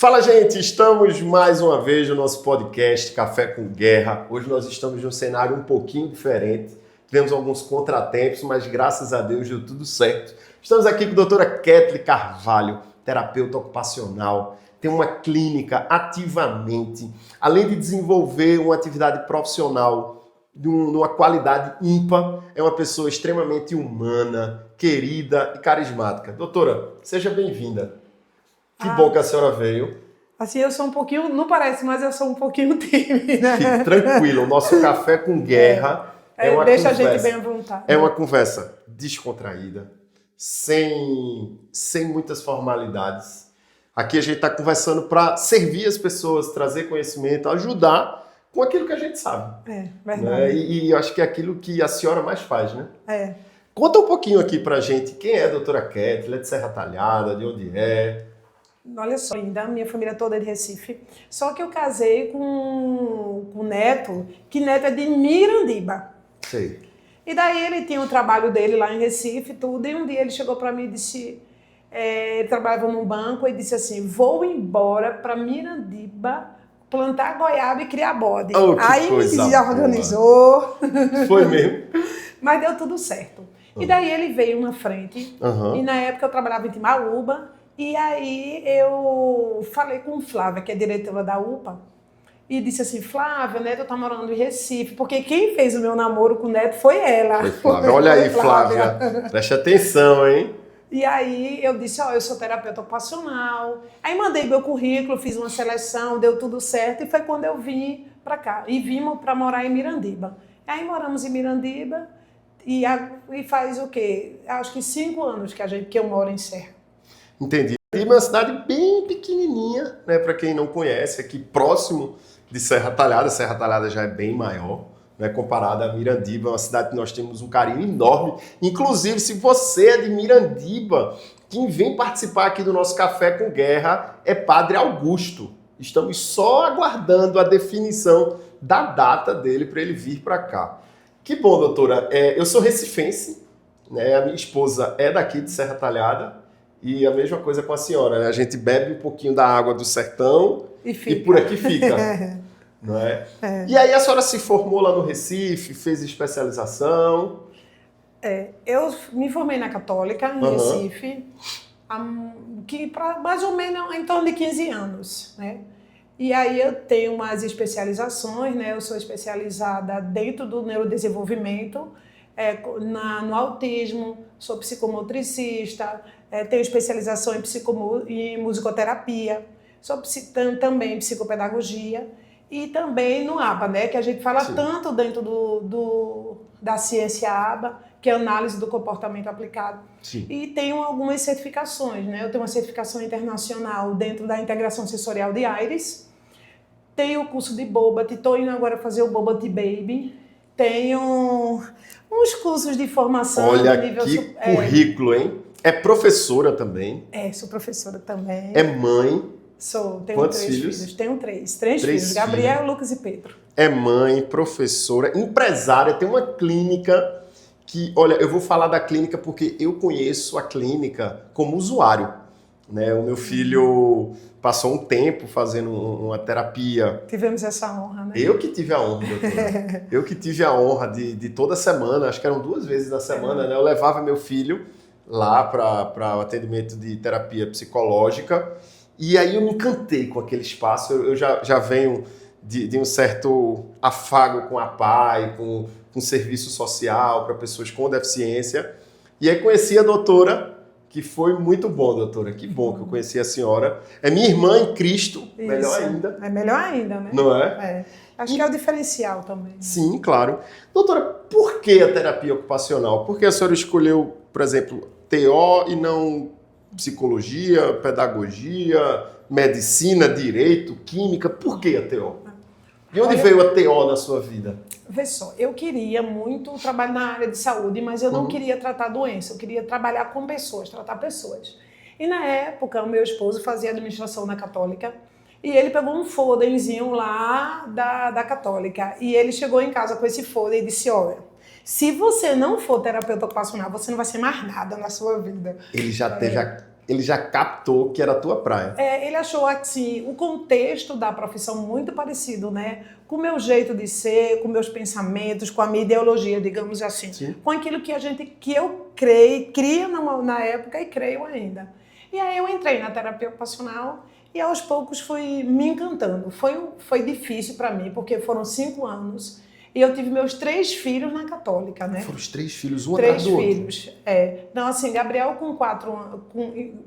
Fala, gente, estamos mais uma vez no nosso podcast Café com Guerra. Hoje nós estamos num cenário um pouquinho diferente. Tivemos alguns contratempos, mas graças a Deus deu tudo certo. Estamos aqui com a doutora Kathleen Carvalho, terapeuta ocupacional. Tem uma clínica ativamente, além de desenvolver uma atividade profissional de uma qualidade ímpar, é uma pessoa extremamente humana, querida e carismática. Doutora, seja bem-vinda. Que bom que a senhora veio. Assim, eu sou um pouquinho, não parece, mas eu sou um pouquinho tímida. Fique tranquilo, o nosso Café com Guerra é uma deixa conversa, a gente bem à vontade. É uma conversa descontraída, sem muitas formalidades. Aqui a gente está conversando para servir as pessoas, trazer conhecimento, ajudar com aquilo que a gente sabe. É, verdade. Né? E acho que é aquilo que a senhora mais faz, né? É. Conta um pouquinho aqui pra gente quem é a doutora Kathleen, é de Serra Talhada, de onde é? Olha só, ainda minha família toda é de Recife. Só que eu casei com o neto, que neto é de Mirandiba. Sei. E daí ele tinha o trabalho dele lá em Recife e tudo. E um dia ele chegou para mim e disse... ele trabalhava num banco e disse assim, vou embora para Mirandiba plantar goiaba e criar bode. Oh, aí me boa. organizou. Foi mesmo? Mas deu tudo certo. E daí ele veio na frente. E na época eu trabalhava em Timbaúba. E aí eu falei com Flávia, que é diretora da UPA, e disse assim, Flávia, o Neto tá morando em Recife, porque quem fez o meu namoro com o Neto foi ela. Foi Flávia. Olha aí, Flávia. Preste atenção, hein? E aí eu disse, eu sou terapeuta ocupacional. Aí mandei meu currículo, fiz uma seleção, deu tudo certo, e foi quando eu vim para cá. E vimos para morar em Mirandiba. Aí moramos em Mirandiba, e faz o quê? Acho que 5 anos que eu moro em Serra. Entendi. E uma cidade bem pequenininha, né? Para quem não conhece, aqui próximo de Serra Talhada. Serra Talhada já é bem maior, né? Comparada a Mirandiba, é uma cidade que nós temos um carinho enorme. Inclusive, se você é de Mirandiba, quem vem participar aqui do nosso Café com Guerra é Padre Augusto. Estamos só aguardando a definição da data dele para ele vir para cá. Que bom, doutora. Eu sou recifense, né? A minha esposa é daqui de Serra Talhada. E a mesma coisa com a senhora, né? A gente bebe um pouquinho da água do sertão e por aqui fica. Não é? E aí a senhora se formou lá no Recife, fez especialização? Eu me formei na Católica, em Recife, mais ou menos em torno de 15 anos, né? E aí eu tenho umas especializações, né? Eu sou especializada dentro do neurodesenvolvimento, no autismo, sou psicomotricista, tenho especialização em musicoterapia, sou também em psicopedagogia e também no ABA, né, que a gente fala tanto dentro da ciência ABA, que é análise do comportamento aplicado. Sim. E tenho algumas certificações, né? Eu tenho uma certificação internacional dentro da integração sensorial de Aires, tenho o curso de Bobat, estou indo agora fazer o Bobat Baby, tenho uns cursos de formação. Olha que currículo, hein? É professora também? Sou professora também. É mãe? Sou. Tenho Quantos 3 filhos? Tenho 3 filhos. Gabriel, Lucas e Pedro. É mãe, professora, empresária, tem uma clínica que... Olha, eu vou falar da clínica porque eu conheço a clínica como usuário. Né? O meu filho passou um tempo fazendo uma terapia. Tivemos essa honra, né? Eu que tive a honra, doutora. Eu que tive a honra de toda semana, acho que eram 2 vezes na semana, né? Eu levava meu filho lá para o atendimento de terapia psicológica. E aí eu me encantei com aquele espaço. Eu já venho de um certo afago com a PAI, com serviço social para pessoas com deficiência. E aí conheci a doutora, que foi muito bom, doutora. Que bom que eu conheci a senhora. É minha irmã em Cristo, isso. Melhor ainda. É melhor ainda, né? Não é? Acho que é o diferencial também. Sim, claro. Doutora, por que a terapia ocupacional? Por que a senhora escolheu, por exemplo, TO e não psicologia, pedagogia, medicina, direito, química? Por que a TO? De onde veio a TO na sua vida? Vê só, eu queria muito trabalhar na área de saúde, mas eu não queria tratar doença, eu queria trabalhar com pessoas, tratar pessoas. E na época, o meu esposo fazia administração na Católica e ele pegou um folderzinho lá da Católica e ele chegou em casa com esse folder e disse, olha, se você não for terapeuta ocupacional, você não vai ser mais nada na sua vida. Ele já teve ele já captou que era a tua praia. Ele achou assim, o contexto da profissão muito parecido, né? Com o meu jeito de ser, com meus pensamentos, com a minha ideologia, digamos assim. Sim. Com aquilo que eu cria na época e creio ainda. E aí eu entrei na terapia ocupacional e aos poucos fui me encantando. Foi difícil para mim, porque foram 5 anos e eu tive meus 3 filhos na Católica, né? Foram os 3 filhos, um atrás 3 do outro. filhos, Então, assim, Gabriel com 4 anos,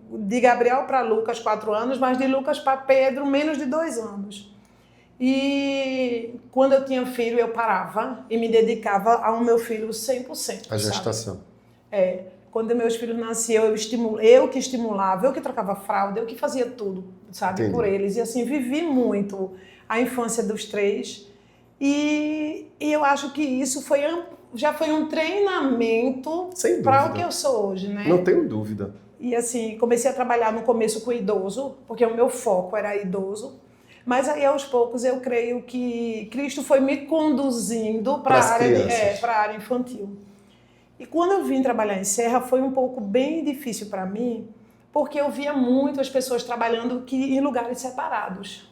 de Gabriel para Lucas 4 anos, mas de Lucas para Pedro menos de 2 anos. E quando eu tinha filho, eu parava e me dedicava ao meu filho 100%. A gestação. Quando meus filhos nasciam, eu que estimulava, eu que trocava fralda, eu que fazia tudo, sabe, Entendi. por eles. E assim, vivi muito a infância dos 3. E eu acho que isso já foi um treinamento Sem para dúvida. o que eu sou hoje, né? Não tenho dúvida. E assim, comecei a trabalhar no começo com idoso, porque o meu foco era idoso. Mas aí, aos poucos, eu creio que Cristo foi me conduzindo para a área infantil. E quando eu vim trabalhar em Serra, foi um pouco bem difícil para mim, porque eu via muito as pessoas trabalhando em lugares separados.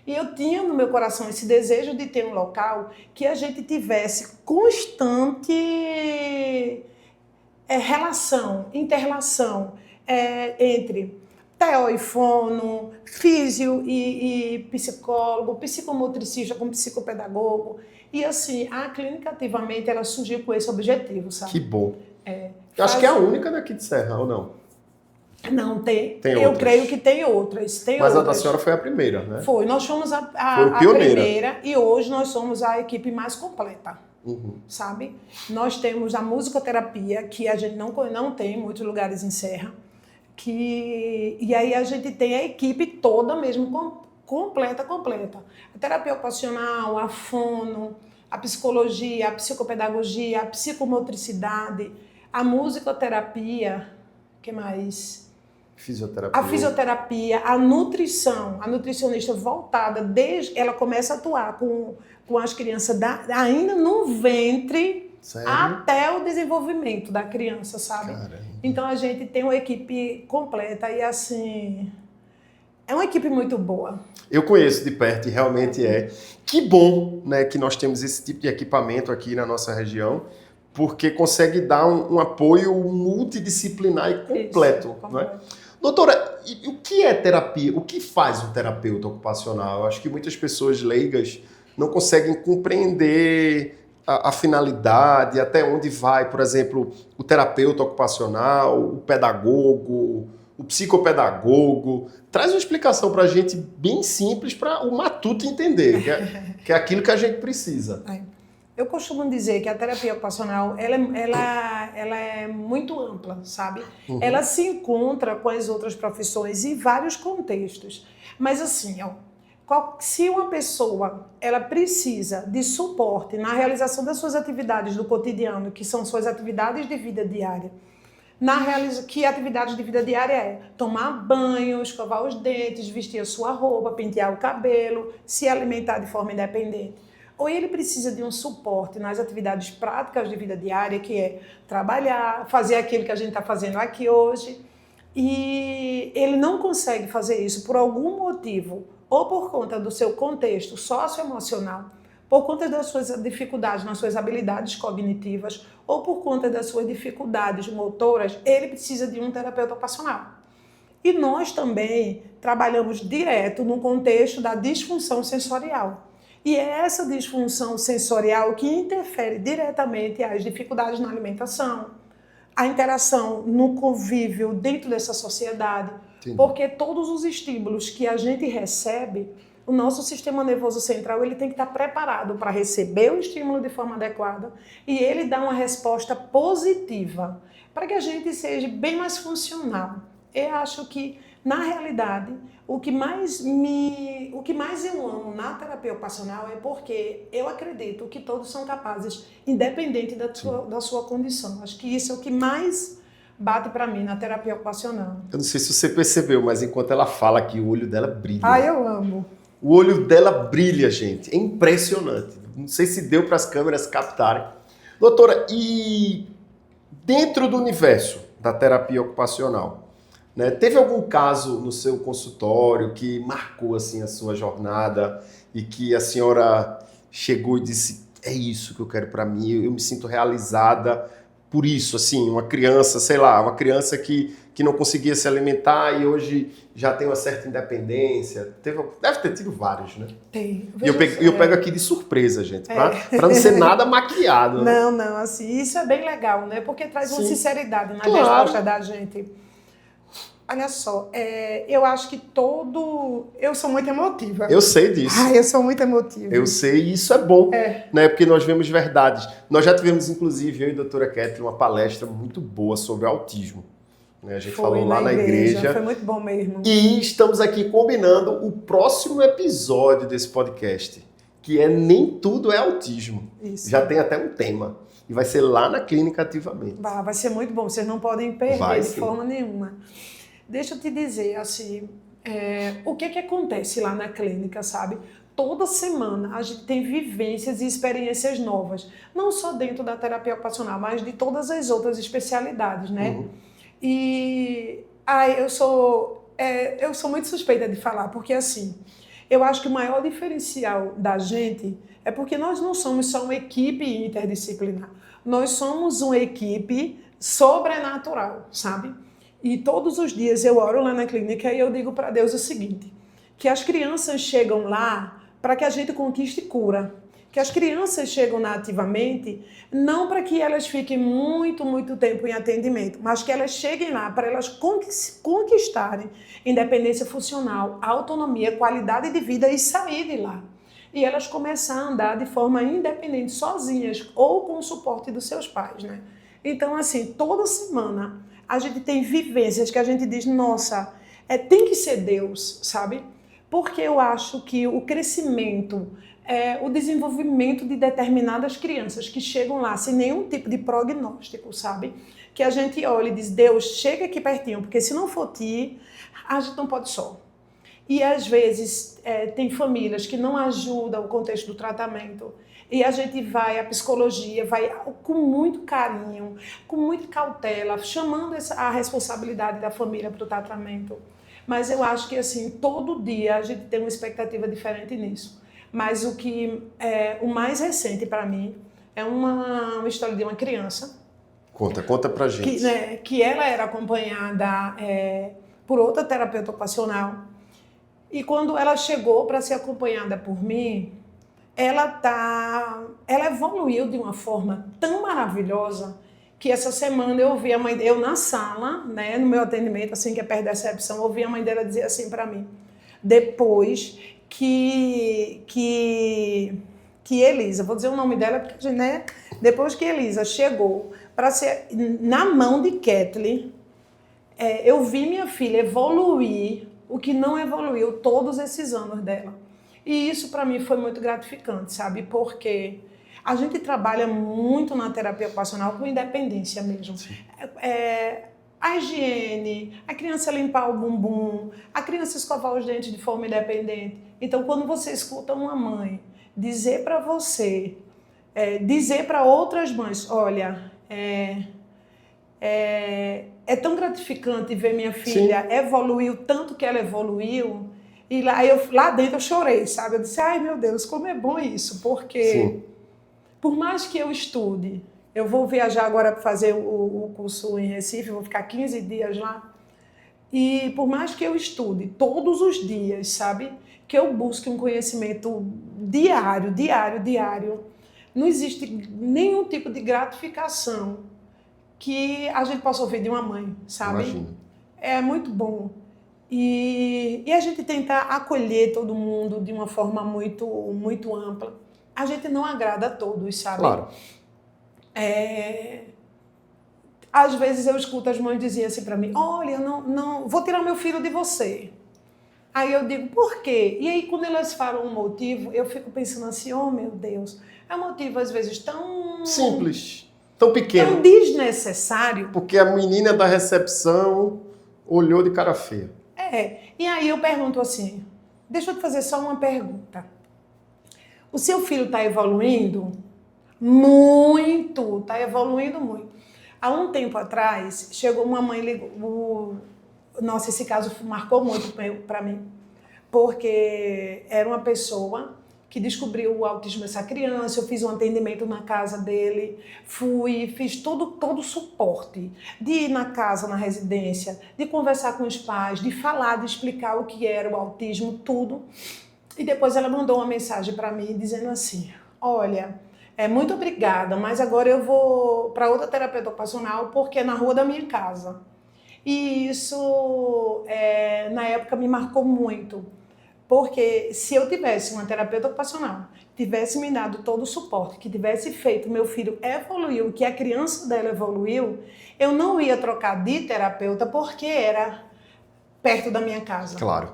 E eu tinha no meu coração esse desejo de ter um local que a gente tivesse constante inter-relação entre TO e fono, físio e psicólogo, psicomotricista com psicopedagogo. E assim, a clínica ativamente ela surgiu com esse objetivo, sabe? Que bom. Eu acho que é a única daqui de Serra, ou não? Não tem. Tem eu outras. creio que tem outras. Mas a da senhora foi a primeira, né? Foi. Nós fomos Foi a pioneira. primeira e hoje nós somos a equipe mais completa. Uhum. Sabe? Nós temos a musicoterapia, que a gente não tem em muitos lugares em Serra. E aí a gente tem a equipe toda mesmo, completa. A terapia ocupacional, a fono, a psicologia, a psicopedagogia, a psicomotricidade, a musicoterapia, o que mais? Fisioterapia. A fisioterapia, a nutrição, a nutricionista voltada, ela começa a atuar com as crianças ainda no ventre. Sério? Até o desenvolvimento da criança, sabe? Caramba. Então a gente tem uma equipe completa e assim, é uma equipe muito boa. Eu conheço de perto e realmente é. Que bom, né, que nós temos esse tipo de equipamento aqui na nossa região, porque consegue dar um apoio multidisciplinar e completo. Isso, não é? Doutora, e o que é terapia? O que faz um terapeuta ocupacional? Eu acho que muitas pessoas leigas não conseguem compreender a finalidade, até onde vai, por exemplo, o terapeuta ocupacional, o pedagogo, o psicopedagogo. Traz uma explicação para a gente bem simples para o matuto entender, que é aquilo que a gente precisa. Eu costumo dizer que a terapia ocupacional ela é muito ampla, sabe? Uhum. Ela se encontra com as outras profissões em vários contextos. Mas assim, se uma pessoa ela precisa de suporte na realização das suas atividades do cotidiano, que são suas atividades de vida diária, que atividades de vida diária é tomar banho, escovar os dentes, vestir a sua roupa, pentear o cabelo, se alimentar de forma independente. Ou ele precisa de um suporte nas atividades práticas de vida diária, que é trabalhar, fazer aquilo que a gente está fazendo aqui hoje, e ele não consegue fazer isso por algum motivo, ou por conta do seu contexto socioemocional, por conta das suas dificuldades nas suas habilidades cognitivas, ou por conta das suas dificuldades motoras, ele precisa de um terapeuta ocupacional. E nós também trabalhamos direto no contexto da disfunção sensorial. E é essa disfunção sensorial que interfere diretamente às dificuldades na alimentação, a interação no convívio dentro dessa sociedade. Sim. Porque todos os estímulos que a gente recebe, o nosso sistema nervoso central ele tem que estar preparado para receber o estímulo de forma adequada e ele dá uma resposta positiva para que a gente seja bem mais funcional. Eu acho que, na realidade, o que mais eu amo na terapia ocupacional é porque eu acredito que todos são capazes, independente da sua condição. Acho que isso é o que mais bate para mim na terapia ocupacional. Eu não sei se você percebeu, mas enquanto ela fala aqui, o olho dela brilha. Ah, eu amo. O olho dela brilha, gente. É impressionante. Não sei se deu para as câmeras captarem. Doutora, e dentro do universo da terapia ocupacional, né? Teve algum caso no seu consultório que marcou assim a sua jornada e que a senhora chegou e disse, é isso que eu quero para mim, eu me sinto realizada por isso, assim, uma criança, sei lá, uma criança que não conseguia se alimentar e hoje já tem uma certa independência. Deve ter tido vários, né? Tem. E eu pego aqui de surpresa, gente, para não ser nada maquiado. Né? Não, assim, isso é bem legal, né? Porque traz uma sinceridade na Claro. resposta da gente. Olha só, eu acho que eu sou muito emotiva. Eu sei disso. Eu sou muito emotiva. Eu sei, e isso é bom, né? Porque nós vemos verdades. Nós já tivemos, inclusive, eu e a doutora Kathleen, uma palestra muito boa sobre autismo. Né? A gente falou lá na igreja. Foi muito bom mesmo. E estamos aqui combinando o próximo episódio desse podcast, que é Nem Tudo é Autismo. Isso. Já tem até um tema. E vai ser lá na Clínica Ativamente. Vai ser muito bom, vocês não podem perder de forma nenhuma. Deixa eu te dizer, assim, o que acontece lá na clínica, sabe? Toda semana a gente tem vivências e experiências novas, não só dentro da terapia ocupacional, mas de todas as outras especialidades, né? Uhum. E eu sou muito suspeita de falar, porque assim, eu acho que o maior diferencial da gente é porque nós não somos só uma equipe interdisciplinar, nós somos uma equipe sobrenatural, sabe? E todos os dias eu oro lá na clínica e eu digo para Deus o seguinte, que as crianças chegam lá para que a gente conquiste cura. Que as crianças chegam na Ativamente não para que elas fiquem muito tempo em atendimento, mas que elas cheguem lá para elas conquistarem independência funcional, autonomia, qualidade de vida e sair de lá. E elas começar a andar de forma independente, sozinhas ou com o suporte dos seus pais, né? Então, assim, toda semana a gente tem vivências que a gente diz, nossa, tem que ser Deus, sabe? Porque eu acho que o crescimento, o desenvolvimento de determinadas crianças que chegam lá sem nenhum tipo de prognóstico, sabe? Que a gente olha e diz, Deus, chega aqui pertinho, porque se não for ti, a gente não pode só. E às vezes tem famílias que não ajudam o contexto do tratamento. E a gente vai, a psicologia vai com muito carinho, com muita cautela, chamando a responsabilidade da família para o tratamento. Mas eu acho que assim, todo dia a gente tem uma expectativa diferente nisso. Mas o mais recente para mim é uma história de uma criança. Conta pra gente. Que ela era acompanhada por outra terapeuta ocupacional. E quando ela chegou para ser acompanhada por mim, ela evoluiu de uma forma tão maravilhosa que essa semana eu ouvi a mãe dela, eu na sala, né, no meu atendimento, assim que é perto da recepção, ouvi a mãe dela dizer assim para mim, depois que Elisa, vou dizer o nome dela, porque, né, depois que Elisa chegou para ser na mão de Kathleen, eu vi minha filha evoluir o que não evoluiu todos esses anos dela. E isso para mim foi muito gratificante, sabe? Porque a gente trabalha muito na terapia ocupacional com independência mesmo. A higiene, a criança limpar o bumbum, a criança escovar os dentes de forma independente. Então, quando você escuta uma mãe dizer para você, dizer para outras mães, olha, é tão gratificante ver minha filha evoluir o tanto que ela evoluiu. E lá dentro eu chorei, sabe? Eu disse, ai meu Deus, como é bom isso, porque por mais que eu estude, eu vou viajar agora para fazer o curso em Recife, vou ficar 15 dias lá, e por mais que eu estude todos os dias, sabe? Que eu busque um conhecimento diário, não existe nenhum tipo de gratificação que a gente possa ouvir de uma mãe, sabe? Imagina. É muito bom. E a gente tenta acolher todo mundo de uma forma muito ampla. A gente não agrada a todos, sabe? Claro. Às vezes eu escuto as mães dizerem assim para mim, olha, eu não vou tirar meu filho de você. Aí eu digo, por quê? E aí quando elas falam um motivo, eu fico pensando assim, oh meu Deus, é um motivo às vezes tão... simples, tão pequeno. Tão desnecessário. Porque a menina da recepção olhou de cara feia. E aí eu pergunto assim, deixa eu te fazer só uma pergunta. O seu filho está evoluindo? Muito, está evoluindo muito. Há um tempo atrás, chegou uma mãe, Nossa, esse caso marcou muito para mim, porque era uma pessoa que descobriu o autismo dessa criança, eu fiz um atendimento na casa dele, fiz todo o suporte, de ir na casa, na residência, de conversar com os pais, de falar, de explicar o que era o autismo, tudo. E depois ela mandou uma mensagem para mim dizendo assim, olha, muito obrigada, mas agora eu vou para outra terapeuta ocupacional porque é na rua da minha casa. E isso, na época, me marcou muito. Porque se eu tivesse uma terapeuta ocupacional, tivesse me dado todo o suporte, que tivesse feito meu filho evoluiu, que a criança dela evoluiu, eu não ia trocar de terapeuta porque era perto da minha casa. Claro,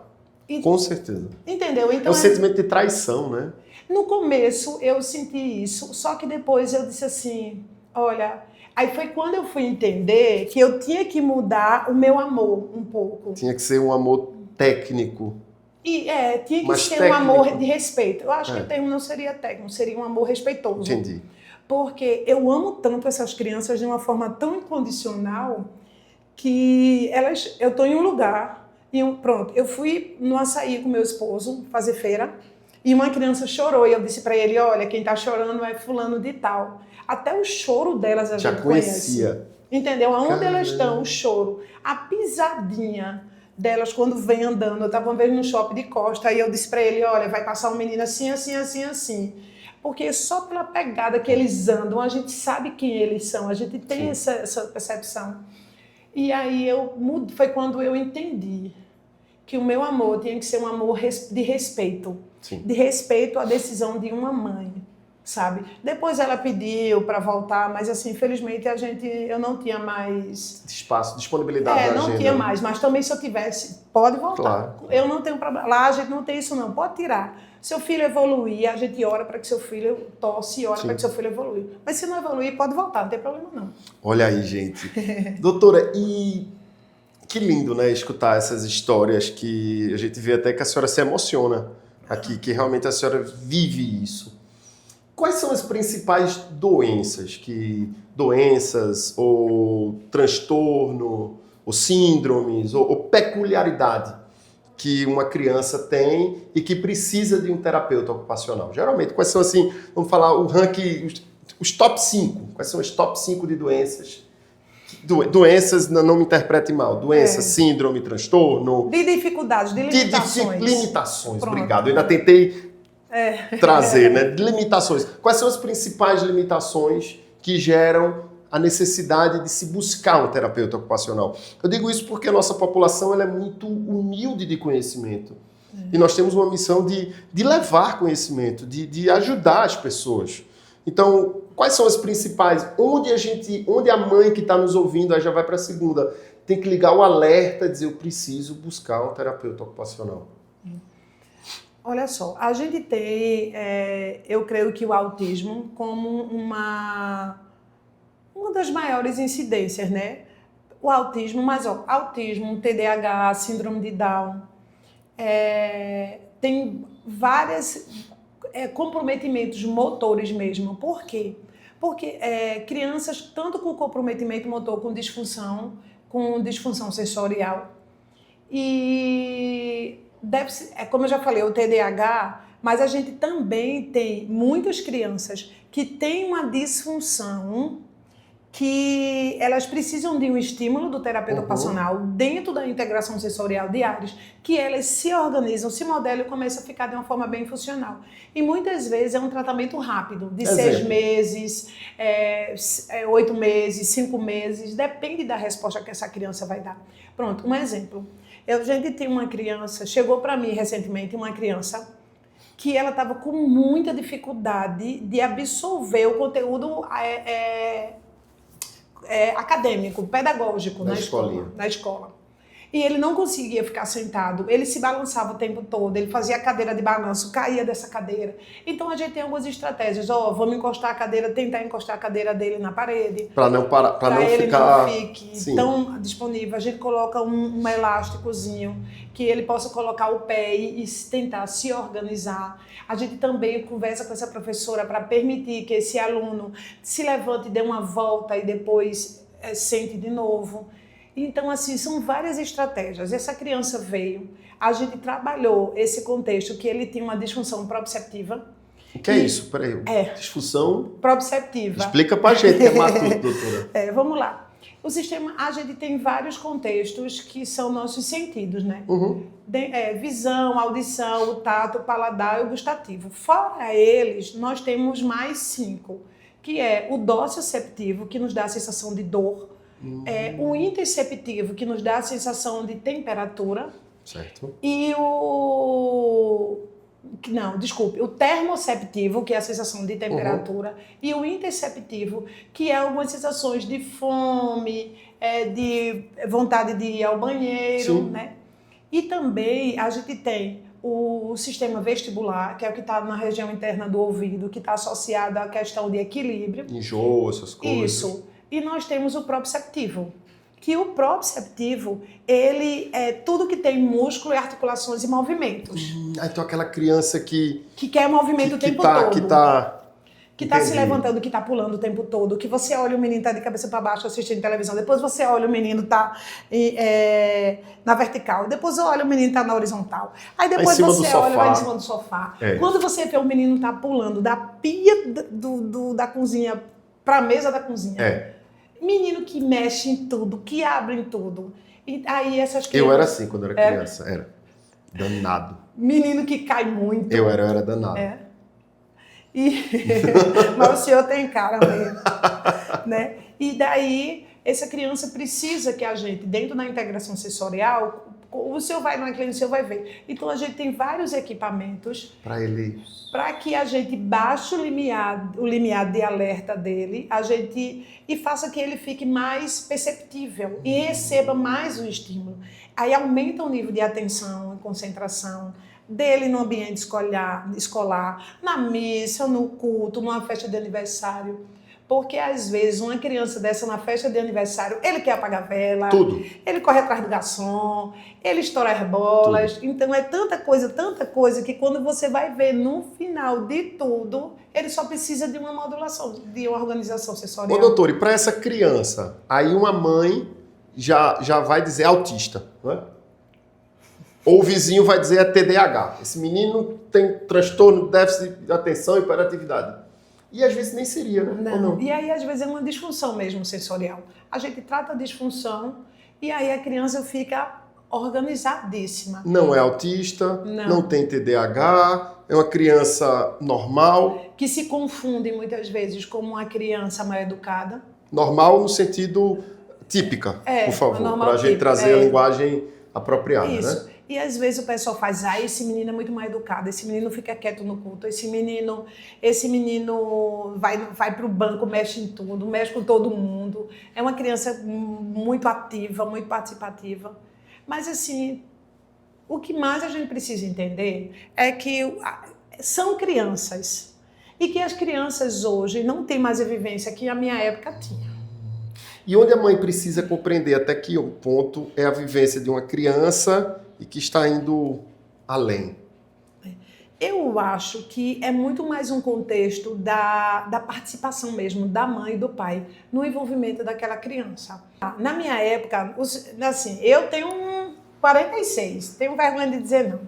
com certeza. Entendeu? Então, é um sentimento de traição, né? No começo eu senti isso, só que depois eu disse assim, olha... Aí foi quando eu fui entender que eu tinha que mudar o meu amor um pouco. Tinha que ser um amor técnico. E tinha que mas ser técnico. Um amor de respeito. Eu acho que o termo não seria técnico, seria um amor respeitoso. Entendi. Porque eu amo tanto essas crianças de uma forma tão incondicional que eu estou em um lugar e pronto, eu fui no açaí com meu esposo fazer feira e uma criança chorou e eu disse para ele, olha, quem está chorando é fulano de tal. Até o choro delas a já gente conhecia. Conhece. Entendeu? Aonde Caramba. elas estão, o choro. A pisadinha delas quando vem andando. Eu estava uma vez no shopping de Costa, aí eu disse para ele, olha, vai passar um menino assim, assim, assim, assim. Porque só pela pegada que eles andam, a gente sabe quem eles são, a gente tem essa percepção. E aí foi quando eu entendi que o meu amor tinha que ser um amor de respeito. Sim. De respeito à decisão de uma mãe. Sabe? Depois ela pediu para voltar, mas assim, infelizmente eu não tinha mais espaço, disponibilidade da não agenda. tinha mais, mas também se eu tivesse, pode voltar. Claro. Eu não tenho problema. Lá a gente não tem isso não, pode tirar. Seu filho evoluir, a gente ora para que seu filho torce e ora para que seu filho evolua. Mas se não evoluir, pode voltar, não tem problema não. Olha aí, gente. Doutora, e que lindo, né, escutar essas histórias que a gente vê até que a senhora se emociona aqui, que realmente a senhora vive isso. Quais são as principais doenças ou transtorno, ou síndromes, ou peculiaridade que uma criança tem e que precisa de um terapeuta ocupacional? Geralmente, quais são, assim, vamos falar o ranking, os top 5, quais são as top 5 de doenças? Doenças, não me interprete mal, doença, síndrome, transtorno... De dificuldades, de limitações. Limitações, Pronto. Obrigado. Eu ainda tentei... trazer, né? Limitações. Quais são as principais limitações que geram a necessidade de se buscar um terapeuta ocupacional? Eu digo isso porque a nossa população ela é muito humilde de conhecimento. E nós temos uma missão de levar conhecimento, de ajudar as pessoas. Então, quais são as principais? Onde a mãe que está nos ouvindo, aí já vai para a segunda, tem que ligar o alerta e dizer, eu preciso buscar um terapeuta ocupacional. Olha só, a gente tem, eu creio que o autismo como uma das maiores incidências, né? O autismo, mas autismo, TDAH, síndrome de Down, tem vários comprometimentos motores mesmo. Por quê? Porque crianças, tanto com comprometimento motor, com disfunção sensorial, e como eu já falei, o TDAH, mas a gente também tem muitas crianças que têm uma disfunção que elas precisam de um estímulo do terapeuta ocupacional dentro da integração sensorial diária, que elas se organizam, se modelam e começam a ficar de uma forma bem funcional. E muitas vezes é um tratamento rápido, de 6 meses, 8 meses, 5 meses, depende da resposta que essa criança vai dar. Pronto, um exemplo. A gente tem uma criança, chegou para mim recentemente uma criança que ela estava com muita dificuldade de absorver o conteúdo acadêmico, pedagógico na escola. E ele não conseguia ficar sentado, ele se balançava o tempo todo, ele fazia a cadeira de balanço, caía dessa cadeira. Então a gente tem algumas estratégias, vamos encostar a cadeira, tentar encostar a cadeira dele na parede. Para não ele ficar... não fique tão disponível. A gente coloca um elásticozinho que ele possa colocar o pé e tentar se organizar. A gente também conversa com essa professora para permitir que esse aluno se levante, dê uma volta e depois sente de novo. Então, assim, são várias estratégias. Essa criança veio, a gente trabalhou esse contexto que ele tinha uma disfunção proprioceptiva. O que é isso? Peraí. Disfunção proprioceptiva. Explica pra gente que é matuto, doutora. Vamos lá. O sistema, a gente tem vários contextos que são nossos sentidos, né? Visão, audição, o tato, o paladar e o gustativo. Fora eles, nós temos mais 5, que é o docioceptivo, que nos dá a sensação de dor, o interceptivo, que nos dá a sensação de temperatura, certo. E o termoceptivo, que é a sensação de temperatura, e o interceptivo, que é algumas sensações de fome, de vontade de ir ao banheiro, né? E também a gente tem o sistema vestibular, que é o que está na região interna do ouvido, que está associado à questão de equilíbrio. Enjoo, essas coisas. Isso. E nós temos o proprioceptivo, que o proprioceptivo, ele é tudo que tem músculo, articulações e movimentos. Então aquela criança que quer movimento o tempo todo. Que está se levantando, que está pulando o tempo todo, que você olha o menino está de cabeça para baixo assistindo televisão, depois você olha o menino está na vertical, depois olha o menino está na horizontal, aí depois você olha vai em cima do sofá. Quando você vê o menino está pulando da pia da cozinha para a mesa da cozinha. Menino que mexe em tudo, que abre em tudo. E aí essas crianças... Eu era assim quando era criança, era danado. Menino que cai muito. Eu era danado. Mas o senhor tem cara mesmo, né? E daí, essa criança precisa que a gente, dentro da integração sensorial, o senhor vai numa clínica, o senhor vai ver. Então, a gente tem vários equipamentos para que a gente baixe o limiar de alerta dele, e faça que ele fique mais perceptível e receba mais o estímulo. Aí aumenta o nível de atenção e concentração dele no ambiente escolar, na missa, no culto, numa festa de aniversário. Porque, às vezes, uma criança dessa na festa de aniversário, ele quer apagar a vela, ele corre atrás do garçom, ele estoura as bolas. Então, é tanta coisa, que quando você vai ver no final de tudo, ele só precisa de uma modulação, de uma organização sensorial. Ô, doutor, e para essa criança, aí uma mãe já vai dizer autista, não é? Ou o vizinho vai dizer é TDAH. Esse menino tem transtorno, déficit de atenção e hiperatividade. E às vezes nem seria, né? Não. E aí às vezes é uma disfunção mesmo sensorial. A gente trata a disfunção e aí a criança fica organizadíssima. Não é autista, não tem TDAH, é uma criança normal. Que se confunde muitas vezes como uma criança mal educada. Normal no sentido típica, por favor, para a gente trazer a linguagem apropriada, isso. Né? E às vezes o pessoal faz, esse menino é muito mal educado, esse menino fica quieto no culto, esse menino vai para o banco, mexe em tudo, mexe com todo mundo. É uma criança muito ativa, muito participativa. Mas assim, o que mais a gente precisa entender é que são crianças. E que as crianças hoje não têm mais a vivência que a minha época tinha. E onde a mãe precisa compreender até que ponto é a vivência de uma criança e que está indo além? Eu acho que é muito mais um contexto da participação mesmo da mãe e do pai no envolvimento daquela criança. Na minha época, assim, eu tenho 46, tenho vergonha de dizer não.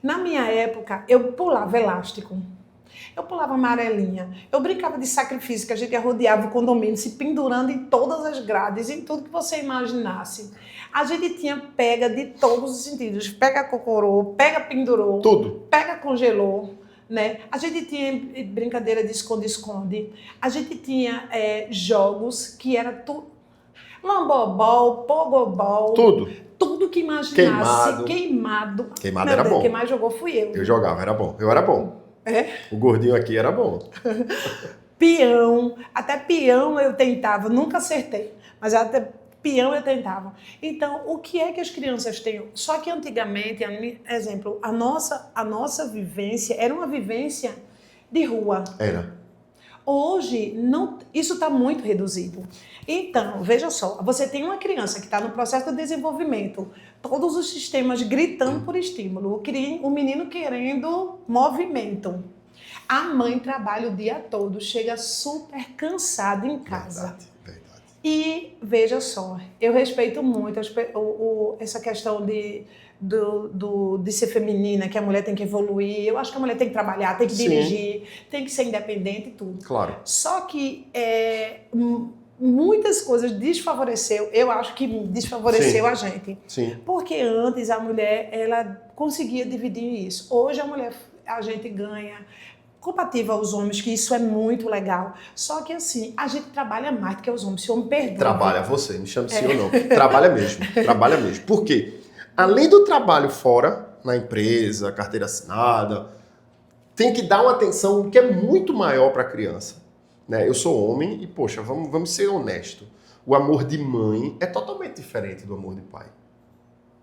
Na minha época, eu pulava elástico. Eu pulava amarelinha, eu brincava de sacrifício, que a gente rodeava o condomínio, se pendurando em todas as grades, em tudo que você imaginasse. A gente tinha pega de todos os sentidos, pega cocorô, pega pendurou, tudo. Pega congelou, né? A gente tinha brincadeira de esconde-esconde, a gente tinha jogos que era tudo, lambobol, pogobol, tudo que imaginasse, queimado. Queimado era bom. Quem mais jogou fui eu. Eu jogava, era bom, eu era bom. O gordinho aqui era bom. Peão, até peão eu tentava, nunca acertei, mas até peão eu tentava. Então, o que é que as crianças têm? Só que antigamente, exemplo, a nossa vivência era uma vivência de rua. Era. Hoje, isso está muito reduzido. Então, veja só, você tem uma criança que está no processo de desenvolvimento, todos os sistemas gritando por estímulo, o menino querendo movimento. A mãe trabalha o dia todo, chega super cansada em casa. Verdade. E veja só, eu respeito muito essa questão de ser feminina, que a mulher tem que evoluir. Eu acho que a mulher tem que trabalhar, tem que dirigir, tem que ser independente e tudo. Claro. Só que muitas coisas desfavoreceu, eu acho que desfavoreceu a gente. Sim. Porque antes a mulher, ela conseguia dividir isso. Hoje a gente ganha compatível aos homens, que isso é muito legal. Só que assim, a gente trabalha mais do que os homens. Se o homem perdoa. Trabalha, você, me chama de sim ou não. Trabalha mesmo, trabalha mesmo. Por quê? Além do trabalho fora, na empresa, carteira assinada, tem que dar uma atenção que é muito maior para a criança. Né? Eu sou homem e, poxa, vamos ser honestos. O amor de mãe é totalmente diferente do amor de pai.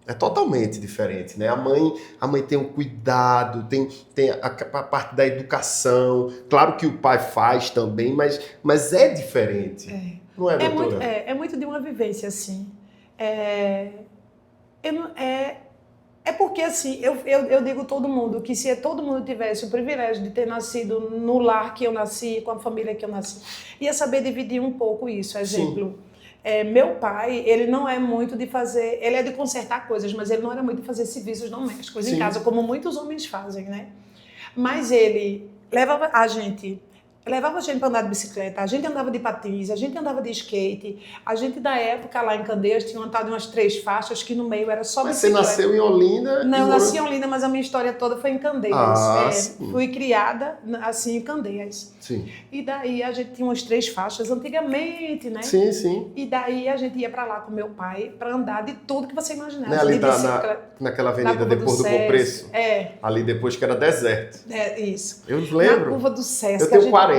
É totalmente diferente, né? A mãe tem um cuidado, tem a parte da educação. Claro que o pai faz também, mas é diferente. Não é, doutora? É muito de uma vivência, assim. É porque, assim, eu digo todo mundo que se todo mundo tivesse o privilégio de ter nascido no lar que eu nasci, com a família que eu nasci, ia saber dividir um pouco isso. Exemplo, meu pai, ele não é muito de fazer, ele é de consertar coisas, mas ele não era muito de fazer serviços domésticos em casa, como muitos homens fazem, né? Mas ele levava a gente para andar de bicicleta, a gente andava de patins, a gente andava de skate, a gente da época lá em Candeias tinha montado umas 3 faixas que no meio era só bicicleta. Mas você nasceu em Olinda? Não, eu nasci em Olinda, mas a minha história toda foi em Candeias. Fui criada assim em Candeias. Sim. E daí a gente tinha umas 3 faixas antigamente, né? Sim, sim. E daí a gente ia para lá com meu pai para andar de tudo que você imaginasse. Né, ali naquela avenida depois do Bom Preço? Ali depois que era deserto. Isso. Eu lembro. Na curva do Sesc. Eu tenho 40.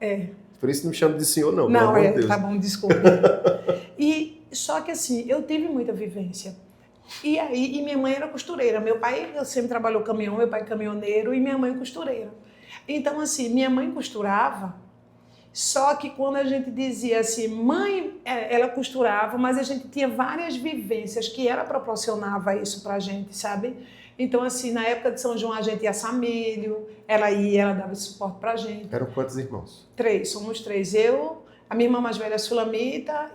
É. Por isso não me chamo de senhor, não. Não, pelo amor de Deus. Tá bom, desculpa. Só que assim, eu tive muita vivência. E minha mãe era costureira. Meu pai sempre trabalhou caminhão, meu pai caminhoneiro e minha mãe costureira. Então, assim, minha mãe costurava, só que quando a gente dizia assim, mãe, ela costurava, mas a gente tinha várias vivências que ela proporcionava isso pra gente, sabe? Então, assim, na época de São João, a gente ia assar milho, ela dava suporte pra gente. Eram quantos irmãos? 3, somos 3. Eu, a minha irmã mais velha, Sulamita,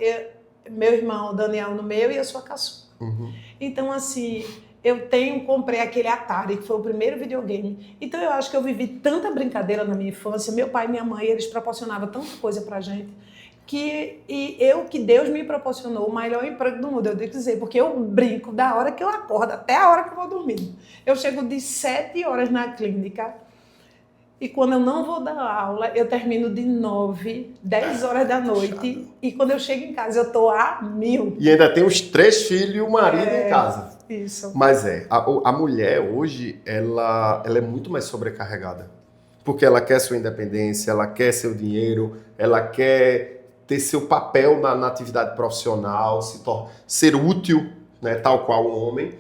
meu irmão Daniel no meio e eu sou a caçula. Uhum. Então, assim, comprei aquele Atari, que foi o primeiro videogame. Então, eu acho que eu vivi tanta brincadeira na minha infância. Meu pai e minha mãe, eles proporcionavam tanta coisa pra gente. Que Deus me proporcionou o melhor emprego do mundo, eu devo dizer, porque eu brinco da hora que eu acordo até a hora que eu vou dormir. Eu chego de 7 horas na clínica e quando eu não vou dar aula, eu termino de 9, 10 horas da noite e quando eu chego em casa eu tô a 1000. E ainda tem os 3 filhos e o marido em casa. Isso. Mas a mulher hoje, ela é muito mais sobrecarregada. Porque ela quer sua independência, ela quer seu dinheiro, ela quer ter seu papel na atividade profissional, ser útil, né, tal qual um homem.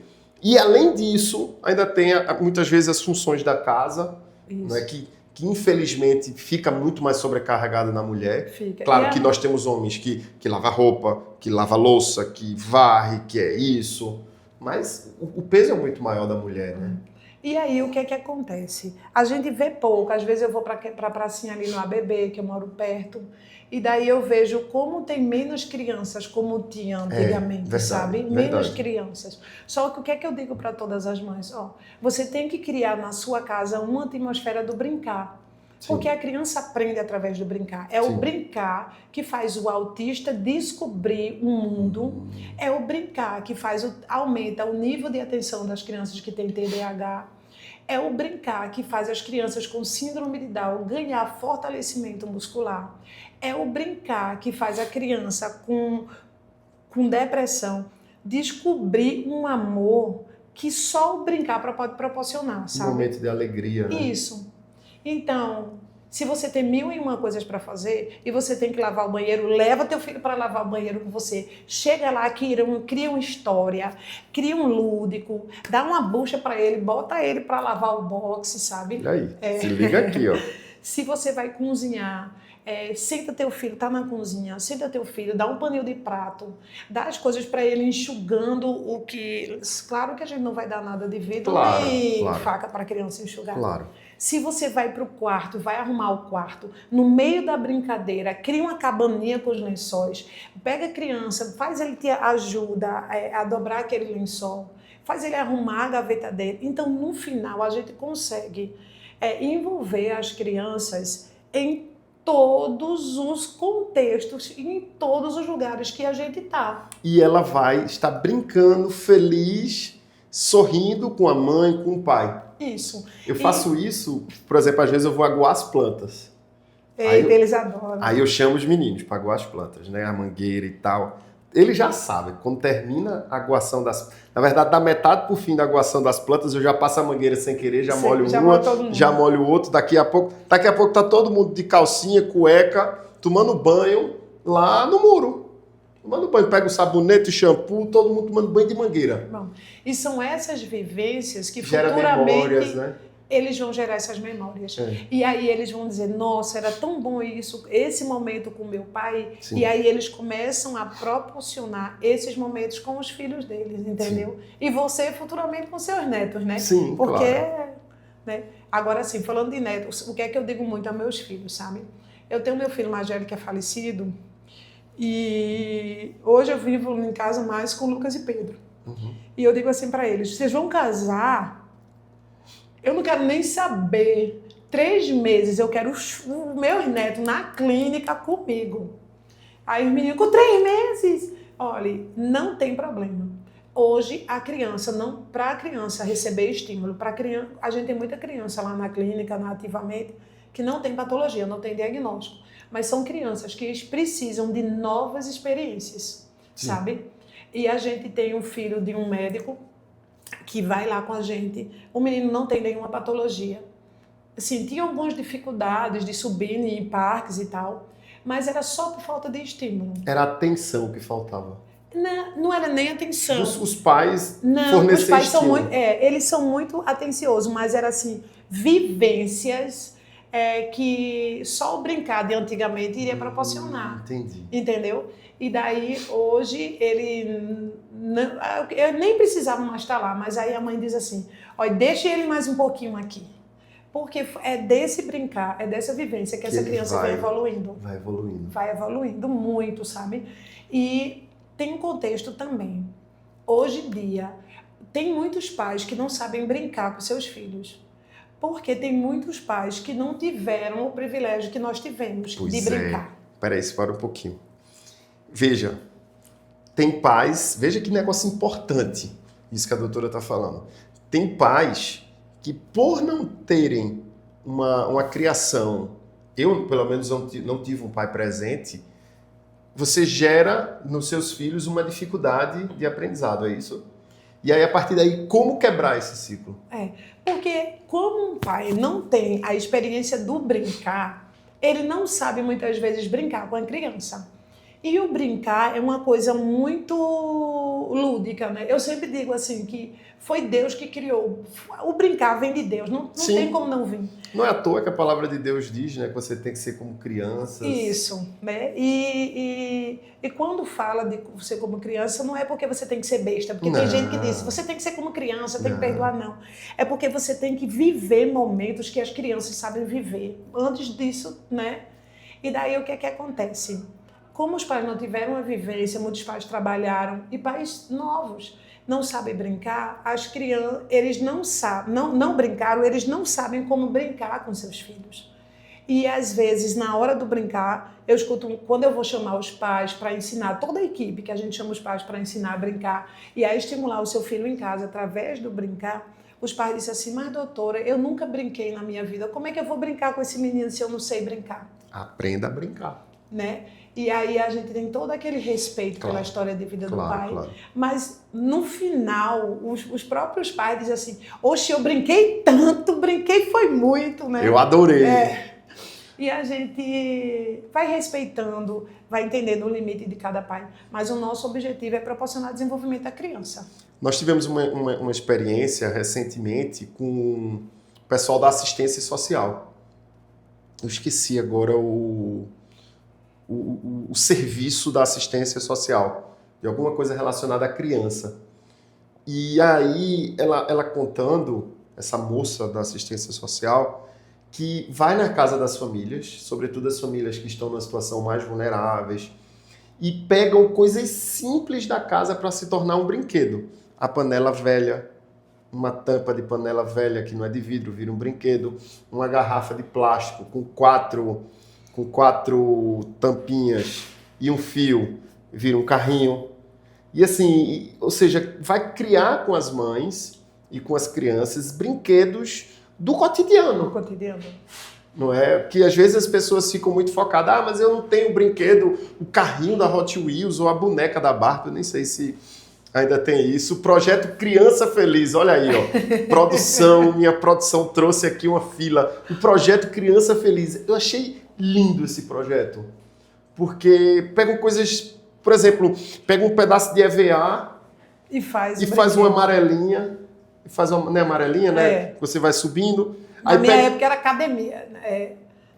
E, além disso, ainda tem, muitas vezes, as funções da casa, né, que infelizmente, fica muito mais sobrecarregada na mulher. Fica. Claro que nós temos homens que lava roupa, que lava louça, que varre, que é isso. Mas o peso é muito maior da mulher, né? E aí, o que é que acontece? A gente vê pouco. Às vezes eu vou para a pracinha ali no ABB, que eu moro perto, e daí eu vejo como tem menos crianças, como tinha antigamente, verdade, sabe? Verdade. Menos crianças. Só que o que é que eu digo para todas as mães? Você tem que criar na sua casa uma atmosfera do brincar. Sim. Porque a criança aprende através do brincar. É o brincar que faz o autista descobrir o mundo. É o brincar que aumenta o nível de atenção das crianças que têm TDAH. É o brincar que faz as crianças com síndrome de Down ganhar fortalecimento muscular. É o brincar que faz a criança com depressão descobrir um amor que só o brincar pode proporcionar, sabe? Um momento de alegria, né? Isso. Então, se você tem 1001 coisas para fazer e você tem que lavar o banheiro, leva teu filho para lavar o banheiro com você. Chega lá, cria uma história, cria um lúdico, dá uma bucha para ele, bota ele para lavar o boxe, sabe? E aí, se liga aqui, ó. Se você vai cozinhar, senta teu filho, tá na cozinha, senta teu filho, dá um paninho de prato, dá as coisas para ele enxugando o que... Claro que a gente não vai dar nada de vidro nem faca para a criança enxugar. Claro. Se você vai para o quarto, vai arrumar o quarto, no meio da brincadeira, cria uma cabaninha com os lençóis, pega a criança, faz ele te ajuda a dobrar aquele lençol, faz ele arrumar a gaveta dele. Então, no final, a gente consegue envolver as crianças em todos os contextos e em todos os lugares que a gente está. E ela vai estar brincando, feliz, sorrindo com a mãe, com o pai. Isso. Eu faço isso, por exemplo, às vezes eu vou aguar as plantas. Eles adoram. Aí eu chamo os meninos para aguar as plantas, né? A mangueira e tal. Eles já sabem, quando termina a aguação das... Na verdade, da metade pro fim da aguação das plantas, eu já passo a mangueira sem querer, já molho uma, já molho o outro. Daqui a pouco tá todo mundo de calcinha, cueca, tomando banho lá no muro. Tomando banho, pega o sabonete, o shampoo, todo mundo tomando banho de mangueira. Bom, e são essas vivências que gera futuramente memórias, né? Eles vão gerar essas memórias. E aí eles vão dizer, nossa, era tão bom isso, esse momento com meu pai. Sim. E aí eles começam a proporcionar esses momentos com os filhos deles, entendeu? Sim. E você futuramente com seus netos, né? Sim, porque, claro. Né? Agora sim, falando de netos, o que é que eu digo muito a meus filhos, sabe? Eu tenho meu filho mais velho que é falecido, e hoje eu vivo em casa mais com Lucas e Pedro. Uhum. E eu digo assim para eles, vocês vão casar, eu não quero nem saber, 3 meses eu quero os meus netos na clínica comigo. Aí os meninos, com 3 meses, olha, não tem problema. Hoje a criança, não, para a criança receber estímulo, para criança, a gente tem muita criança lá na clínica, na Ativamente, que não tem patologia, não tem diagnóstico. Mas são crianças que precisam de novas experiências, sim, sabe? E a gente tem um filho de um médico que vai lá com a gente. O menino não tem nenhuma patologia. Assim, tinha algumas dificuldades de subir em parques e tal, mas era só por falta de estímulo. Era atenção que faltava. Não era nem atenção. Os pais não, os pais são muito, eles são muito atenciosos, mas era assim, vivências que só o brincar de antigamente iria proporcionar. Entendi. Entendeu? E daí, hoje, eu nem precisava mais estar lá, mas aí a mãe diz assim, olha, deixa ele mais um pouquinho aqui. Porque é desse brincar, é dessa vivência que essa criança vai evoluindo. Vai evoluindo. Vai evoluindo muito, sabe? E tem um contexto também. Hoje em dia, tem muitos pais que não sabem brincar com seus filhos. Porque tem muitos pais que não tiveram o privilégio que nós tivemos de brincar. Peraí, espera um pouquinho. Veja, tem pais... Veja que negócio importante isso que a doutora está falando. Tem pais que, por não terem uma criação... Eu, pelo menos, não tive um pai presente. Você gera nos seus filhos uma dificuldade de aprendizado, é isso? E aí, a partir daí, como quebrar esse ciclo? Porque como um pai não tem a experiência do brincar, ele não sabe muitas vezes brincar com a criança. E o brincar é uma coisa muito lúdica, né? Eu sempre digo assim que foi Deus que criou. O brincar vem de Deus, não tem como não vir. Não é à toa que a palavra de Deus diz, né? Que você tem que ser como crianças. Isso, né? E quando fala de ser como criança, não é porque você tem que ser besta. Porque tem gente que diz, você tem que ser como criança, tem que perdoar, não. É porque você tem que viver momentos que as crianças sabem viver. Antes disso, né? E daí o que é que acontece? Como os pais não tiveram a vivência, muitos pais trabalharam, e pais novos não sabem brincar, as crianças, eles não sabem, não brincaram, eles não sabem como brincar com seus filhos. E às vezes, na hora do brincar, eu escuto, quando eu vou chamar os pais para ensinar, toda a equipe que a gente chama os pais para ensinar a brincar e a estimular o seu filho em casa através do brincar, os pais dizem assim, mas doutora, eu nunca brinquei na minha vida, como é que eu vou brincar com esse menino se eu não sei brincar? Aprenda a brincar. Né? E aí a gente tem todo aquele respeito pela história de vida do pai, mas no final os próprios pais dizem assim, oxe, eu brinquei tanto, brinquei foi muito, né? Eu adorei. E a gente vai respeitando, vai entendendo o limite de cada pai, mas o nosso objetivo é proporcionar desenvolvimento à criança. Nós tivemos uma experiência recentemente com o pessoal da assistência social. Eu esqueci agora o serviço da assistência social, de alguma coisa relacionada à criança. E aí, ela contando, essa moça da assistência social, que vai na casa das famílias, sobretudo as famílias que estão numa situação mais vulneráveis, e pegam coisas simples da casa para se tornar um brinquedo. A panela velha, uma tampa de panela velha que não é de vidro, vira um brinquedo. Uma garrafa de plástico com quatro tampinhas e um fio, vira um carrinho. E assim, ou seja, vai criar com as mães e com as crianças brinquedos do cotidiano. No cotidiano. Não é? Porque às vezes as pessoas ficam muito focadas, mas eu não tenho o brinquedo, o carrinho da Hot Wheels ou a boneca da Barbie, eu nem sei se ainda tem isso. Projeto Criança Feliz, olha aí, ó. Minha produção trouxe aqui uma fila. O projeto Criança Feliz. Eu achei lindo esse projeto. Porque pegam coisas, por exemplo, pega um pedaço de EVA e faz uma amarelinha. Não é amarelinha, né? É. Você vai subindo. Na minha época era academia.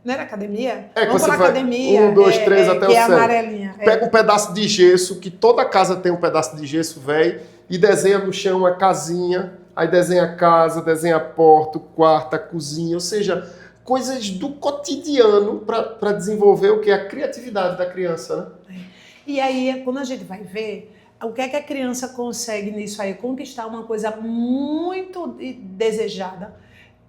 Não era academia? Vamos pela academia. 1, 2, 3 até o 7. Que é amarelinha. Pega um pedaço de gesso, que toda casa tem um pedaço de gesso velho, e desenha no chão uma casinha, aí desenha a casa, desenha a porta, o quarto, a cozinha, ou seja, coisas do cotidiano para desenvolver o que é a criatividade da criança, né? E aí, quando a gente vai ver, o que é que a criança consegue nisso aí? Conquistar uma coisa muito desejada,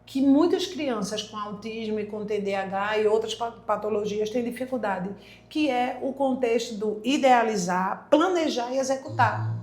que muitas crianças com autismo e com TDAH e outras patologias têm dificuldade, que é o contexto do idealizar, planejar e executar.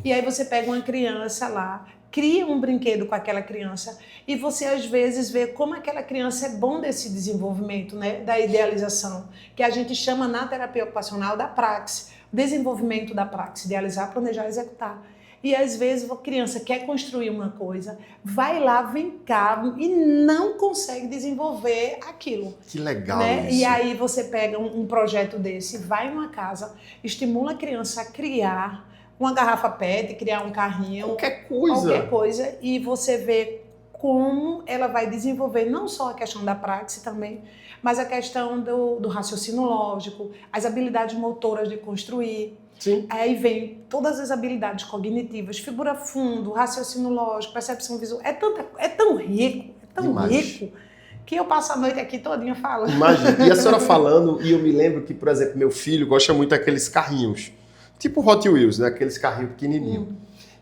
E aí você pega uma criança lá, cria um brinquedo com aquela criança e você às vezes vê como aquela criança é bom desse desenvolvimento, né, da idealização, que a gente chama na terapia ocupacional da praxe, desenvolvimento da praxe, idealizar, planejar e executar. E às vezes a criança quer construir uma coisa, vai lá, vem cá e não consegue desenvolver aquilo. Que legal, né? isso. E aí você pega um projeto desse, vai numa casa, estimula a criança a criar uma garrafa PET, criar um carrinho. Qualquer coisa. E você vê como ela vai desenvolver não só a questão da praxe também, mas a questão do raciocínio lógico, as habilidades motoras de construir. Sim. Aí vem todas as habilidades cognitivas, figura fundo, raciocínio lógico, percepção visual. É tão rico, rico, que eu passo a noite aqui todinha falando. Imagina. E a senhora falando, e eu me lembro que, por exemplo, meu filho gosta muito daqueles carrinhos, tipo Hot Wheels, né? Aqueles carrinhos pequenininhos.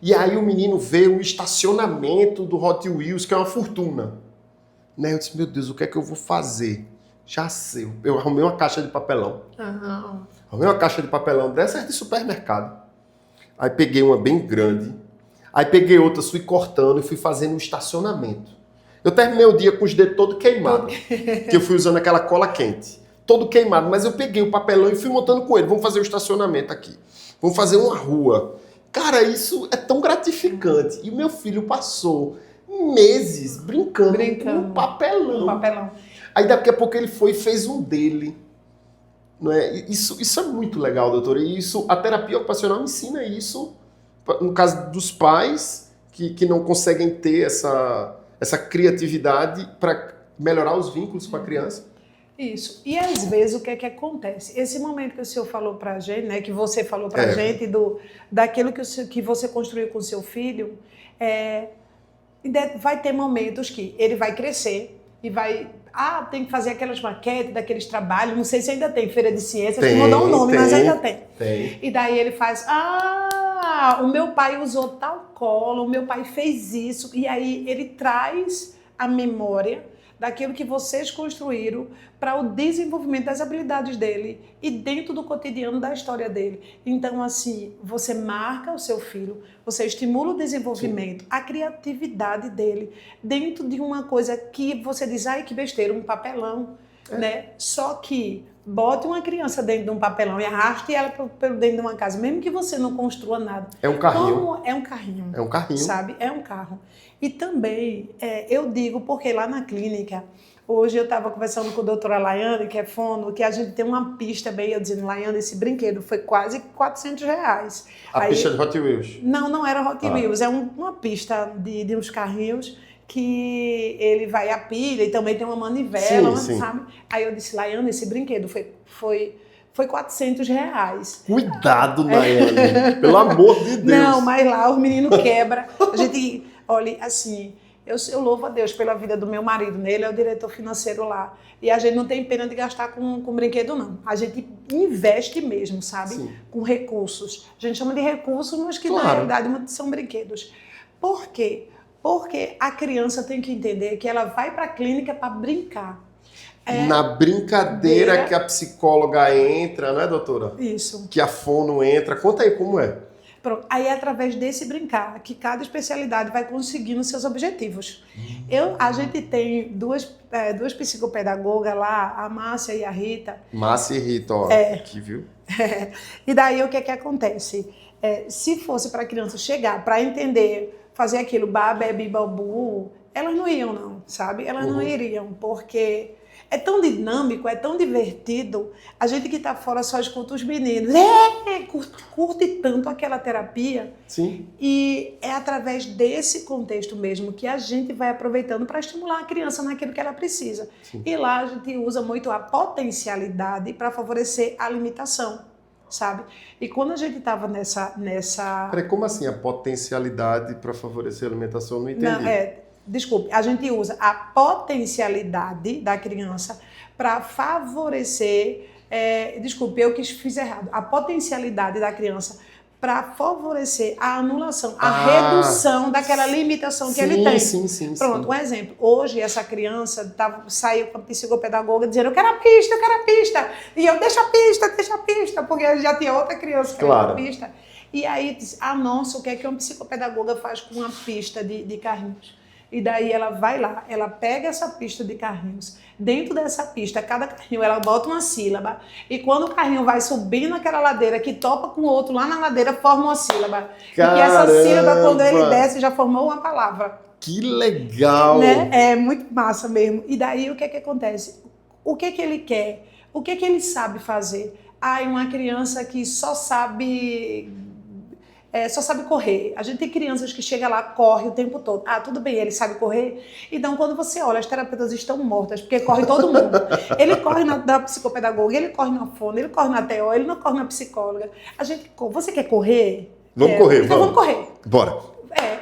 E aí o menino vê o estacionamento do Hot Wheels, que é uma fortuna. Né? Eu disse, meu Deus, o que é que eu vou fazer? Já sei. Eu arrumei uma caixa de papelão. Arrumei uma caixa de papelão dessas de supermercado. Aí peguei uma bem grande. Aí peguei outra, fui cortando e fui fazendo um estacionamento. Eu terminei o dia com os dedos todo queimado. Que eu fui usando aquela cola quente. Todo queimado. Mas eu peguei o papelão e fui montando com ele. Vamos fazer um estacionamento aqui. Vamos fazer uma rua. Cara, isso é tão gratificante. E o meu filho passou meses brincando com papelão. Aí daqui a pouco ele foi e fez um dele. Não é? Isso é muito legal, doutora. E isso, a terapia ocupacional ensina isso, no caso dos pais que não conseguem ter essa criatividade para melhorar os vínculos com a criança. Isso. E às vezes o que é que acontece? Esse momento que o senhor falou pra gente, né, que você falou pra gente, daquilo que você construiu com o seu filho, vai ter momentos que ele vai crescer e vai... tem que fazer aquelas maquetes, daqueles trabalhos, não sei se ainda tem Feira de Ciências, que mudou o nome, mas ainda tem. E daí ele faz, o meu pai usou tal cola, o meu pai fez isso, e aí ele traz a memória daquilo que vocês construíram para o desenvolvimento das habilidades dele e dentro do cotidiano da história dele. Então, assim, você marca o seu filho, você estimula o desenvolvimento, a criatividade dele dentro de uma coisa que você diz, que besteira, um papelão, né? Só que bote uma criança dentro de um papelão e arraste ela pelo dentro de uma casa, mesmo que você não construa nada. É um carrinho. É um carrinho. É um carrinho. Sabe? É um carro. E também, eu digo, porque lá na clínica, hoje eu estava conversando com a doutora Laiane, que é fono, que a gente tem uma pista bem, eu dizendo, Laiane, esse brinquedo foi quase R$400. A pista de Hot Wheels? Não era Hot Wheels, é uma pista de uns carrinhos que ele vai a pilha e também tem uma manivela, Sim, sim. sabe? Aí eu disse, Laiane, esse brinquedo foi R$ 400. Cuidado, Nayane. Pelo amor de Deus. Não, mas lá os meninos quebram. A gente, olha, assim, eu louvo a Deus pela vida do meu marido, né? Ele é o diretor financeiro lá. E a gente não tem pena de gastar com brinquedo, não. A gente investe mesmo, sabe? Sim. Com recursos. A gente chama de recursos, mas que Claro. na realidade são brinquedos. Por quê? Porque a criança tem que entender que ela vai para a clínica para brincar. Na brincadeira que a psicóloga entra, não é, doutora? Isso. Que a fono entra. Conta aí como é. Pronto. Aí é através desse brincar que cada especialidade vai conseguindo seus objetivos. A gente tem duas psicopedagogas lá, a Márcia e a Rita. Márcia e Rita, ó. Aqui, viu? E daí o que é que acontece? Se fosse para a criança chegar, para entender, fazer aquilo, babi, babu, elas não iam não, sabe? Elas não iriam, porque é tão dinâmico, é tão divertido. A gente que está fora só escuta os meninos. Curte tanto aquela terapia. Sim. E é através desse contexto mesmo que a gente vai aproveitando para estimular a criança naquilo que ela precisa. Sim. E lá a gente usa muito a potencialidade para favorecer a limitação, sabe? E quando a gente estava nessa... Peraí, como assim a potencialidade para favorecer a alimentação? Eu não entendi. Não, desculpe, a gente usa a potencialidade da criança para favorecer... desculpe, eu que fiz errado. A potencialidade da criança para favorecer a anulação, a redução daquela limitação que ele tem. Sim. Pronto, um exemplo. Hoje, essa criança saiu com a psicopedagoga dizendo eu quero a pista. E eu, deixa a pista, porque já tinha outra criança que queria a pista. E aí, disse, nossa, o que é que uma psicopedagoga faz com uma pista de carrinhos? E daí ela vai lá, ela pega essa pista de carrinhos. Dentro dessa pista, cada carrinho, ela bota uma sílaba. E quando o carrinho vai subindo aquela ladeira, que topa com o outro lá na ladeira, forma uma sílaba. Caramba! E essa sílaba, quando ele desce, já formou uma palavra. Que legal! Né? É muito massa mesmo. E daí, o que é que acontece? O que é que ele quer? O que é que ele sabe fazer? Uma criança que só sabe correr. A gente tem crianças que chegam lá, corre o tempo todo. Tudo bem, ele sabe correr. Então, quando você olha, as terapeutas estão mortas, porque corre todo mundo. Ele corre na psicopedagoga, ele corre na fono, ele corre na TO, ele não corre na psicóloga. Você quer correr? Vamos correr, então vamos correr. Bora.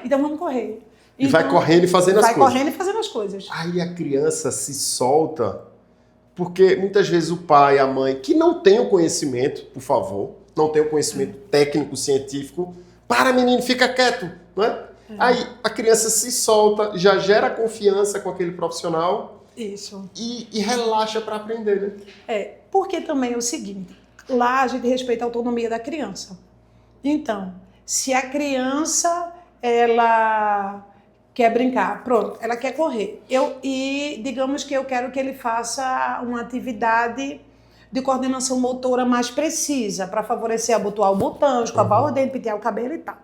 Então vamos correr. E vai correndo e fazendo as coisas. Vai correndo e fazendo as coisas. Aí a criança se solta, porque muitas vezes o pai, a mãe, que não tem o conhecimento, por favor, não tem o conhecimento técnico, científico, para menino, fica quieto, não é? Aí a criança se solta, já gera confiança com aquele profissional. Isso. E relaxa para aprender, né? Porque também é o seguinte, lá a gente respeita a autonomia da criança. Então, se a criança, ela quer brincar, pronto, ela quer correr. Digamos que eu quero que ele faça uma atividade de coordenação motora mais precisa, para favorecer abotoar o botão, escovar o dente, pentear o cabelo e tal.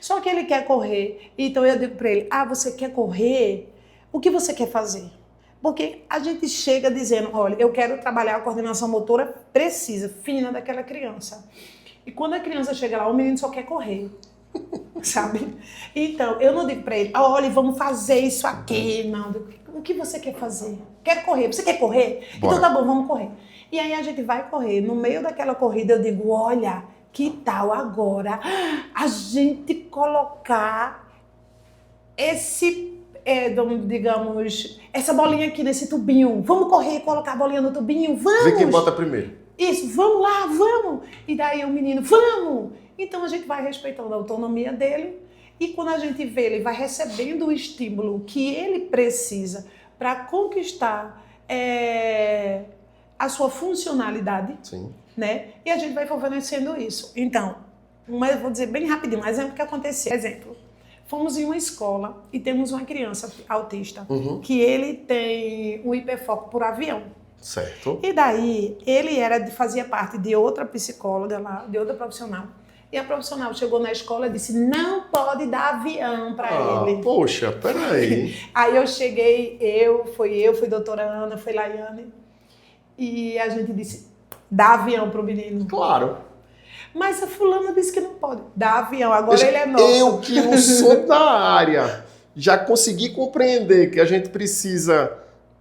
Só que ele quer correr, então eu digo para ele, você quer correr? O que você quer fazer? Porque a gente chega dizendo, olha, eu quero trabalhar a coordenação motora precisa, fina daquela criança. E quando a criança chega lá, o menino só quer correr, sabe? Então, eu não digo para ele, olha, vamos fazer isso aqui, não. O que você quer fazer? Quer correr? Você quer correr? Bora. Então tá bom, vamos correr. E aí a gente vai correr. No meio daquela corrida eu digo, olha, que tal agora a gente colocar digamos, essa bolinha aqui nesse tubinho. Vamos correr e colocar a bolinha no tubinho? Vamos! Vê quem bota primeiro. Isso, vamos lá, vamos! E daí o menino, vamos! Então a gente vai respeitando a autonomia dele e quando a gente vê, ele vai recebendo o estímulo que ele precisa para conquistar a sua funcionalidade, Sim. Né? E a gente vai favorecendo isso. Então, mas eu vou dizer bem rapidinho, um exemplo que aconteceu. Exemplo, fomos em uma escola e temos uma criança autista que ele tem um hiperfoco por avião. Certo. E daí, ele fazia parte de outra psicóloga lá, de outra profissional. E a profissional chegou na escola e disse, não pode dar avião para ele. Poxa, peraí. Aí eu cheguei, fui doutora Ana, foi Laiane, e a gente disse, dá avião pro menino. Claro. Mas a fulana disse que não pode. Dá avião, agora ele é nosso. Eu que não sou da área, já conseguir compreender que a gente precisa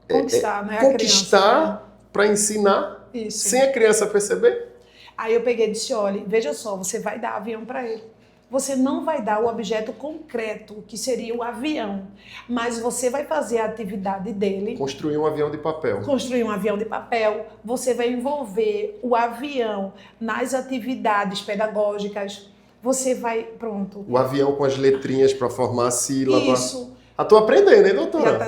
Conquistar, né? conquistar para ensinar, Isso. sem a criança perceber. Aí eu peguei e disse, olha, veja só, você vai dar avião para ele. Você não vai dar o objeto concreto, que seria o avião, mas você vai fazer a atividade dele. Construir um avião de papel. Construir um avião de papel. Você vai envolver o avião nas atividades pedagógicas. Você vai, pronto. O avião com as letrinhas para formar a sílaba. Isso. Tô aprendendo, hein, doutora?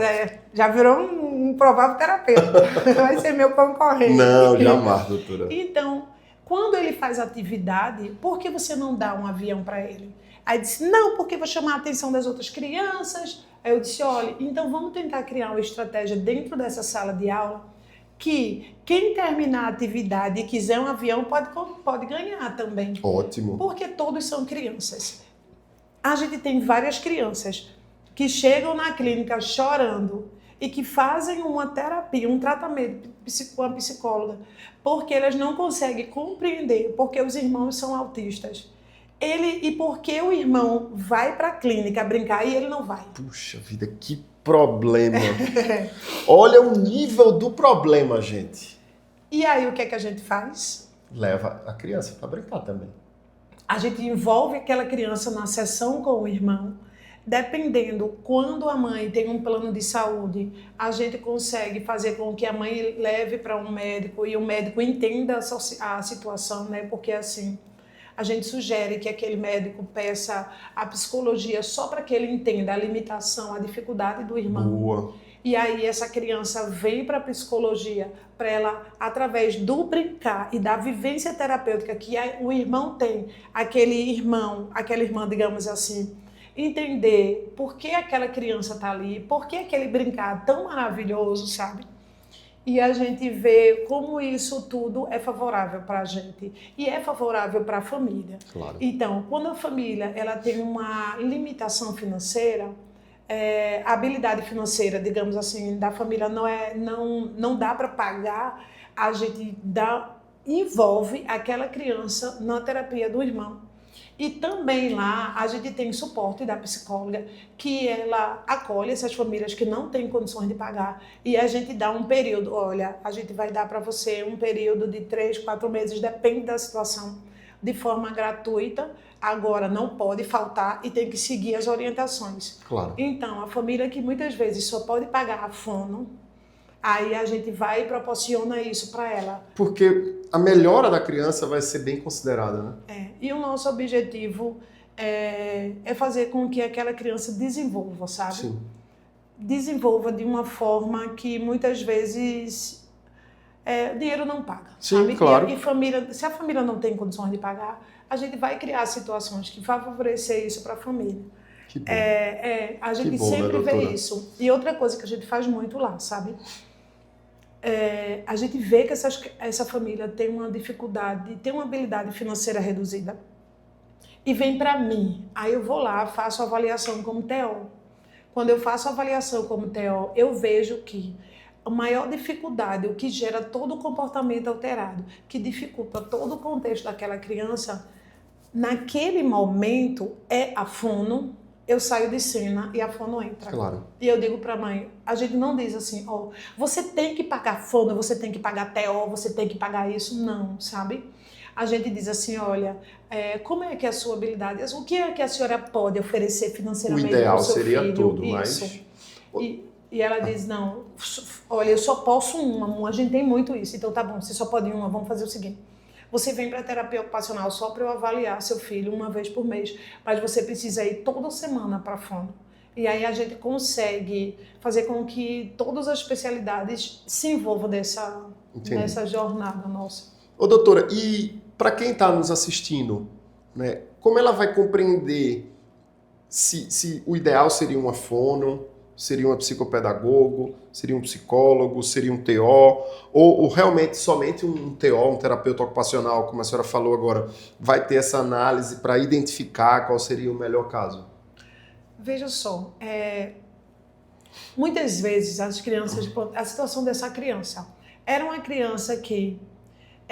Já virou um provável terapeuta. Vai ser meu concorrente. Não, jamais, doutora. Então, quando ele faz atividade, por que você não dá um avião para ele? Aí disse, não, porque vou chamar a atenção das outras crianças. Aí eu disse, olha, então vamos tentar criar uma estratégia dentro dessa sala de aula que quem terminar a atividade e quiser um avião pode ganhar também. Ótimo. Porque todos são crianças. A gente tem várias crianças que chegam na clínica chorando e que fazem uma terapia, um tratamento com a psicóloga, porque elas não conseguem compreender porque os irmãos são autistas. E porque o irmão vai para a clínica brincar e ele não vai. Puxa vida, que problema. Olha o nível do problema, gente. E aí o que é que a gente faz? Leva a criança para brincar também. A gente envolve aquela criança na sessão com o irmão. Dependendo, quando a mãe tem um plano de saúde, a gente consegue fazer com que a mãe leve para um médico e o médico entenda a situação, né? Porque assim, a gente sugere que aquele médico peça a psicologia só para que ele entenda a limitação, a dificuldade do irmão. Boa. E aí essa criança vem para a psicologia para ela, através do brincar e da vivência terapêutica que o irmão tem, aquela irmã, digamos assim, entender por que aquela criança está ali, por que aquele brincar tão maravilhoso, sabe? E a gente vê como isso tudo é favorável para a gente e é favorável para a família. Claro. Então, quando a família ela tem uma limitação financeira, a habilidade financeira, digamos assim, da família não dá para pagar, a gente envolve aquela criança na terapia do irmão. E também lá a gente tem suporte da psicóloga, que ela acolhe essas famílias que não têm condições de pagar e a gente dá um período, olha, a gente vai dar para você um período de 3, 4 meses, depende da situação, de forma gratuita, agora não pode faltar e tem que seguir as orientações. Claro. Então, a família que muitas vezes só pode pagar a fono, aí a gente vai e proporciona isso para ela. Porque a melhora da criança vai ser bem considerada, né? E o nosso objetivo é fazer com que aquela criança desenvolva, sabe? Sim. Desenvolva de uma forma que muitas vezes dinheiro não paga. Sim, sabe? claro. Se a família não tem condições de pagar, a gente vai criar situações que favorecer isso para a família. Que bom. A gente Que bom, sempre né, vê doutora? isso. E outra coisa que a gente faz muito lá, sabe? A gente vê que essa família tem uma dificuldade, tem uma habilidade financeira reduzida e vem para mim. Aí eu vou lá, faço a avaliação como TO. Quando eu faço a avaliação como TO, eu vejo que a maior dificuldade, o que gera todo o comportamento alterado, que dificulta todo o contexto daquela criança, naquele momento é a fono. Eu saio de cena e a fono entra. Claro. E eu digo para a mãe, a gente não diz assim, você tem que pagar fono, você tem que pagar TO, você tem que pagar isso. Não, sabe? A gente diz assim, olha, como é que é a sua habilidade? O que é que a senhora pode oferecer financeiramente O ideal ao seu seria filho? tudo, isso. mas... E ela diz, não, olha, eu só posso uma, a gente tem muito isso. Então tá bom, você só pode uma, vamos fazer o seguinte. Você vem para a terapia ocupacional só para eu avaliar seu filho uma vez por mês, mas você precisa ir toda semana para a fono. E aí a gente consegue fazer com que todas as especialidades se envolvam nessa jornada nossa. Ô, doutora, e para quem está nos assistindo, né, como ela vai compreender se o ideal seria uma fono, seria uma psicopedagogo, seria um psicólogo, seria um TO, ou realmente somente um TO, um terapeuta ocupacional, como a senhora falou agora, vai ter essa análise para identificar qual seria o melhor caso? Veja só, muitas vezes as crianças, a situação dessa criança, era uma criança que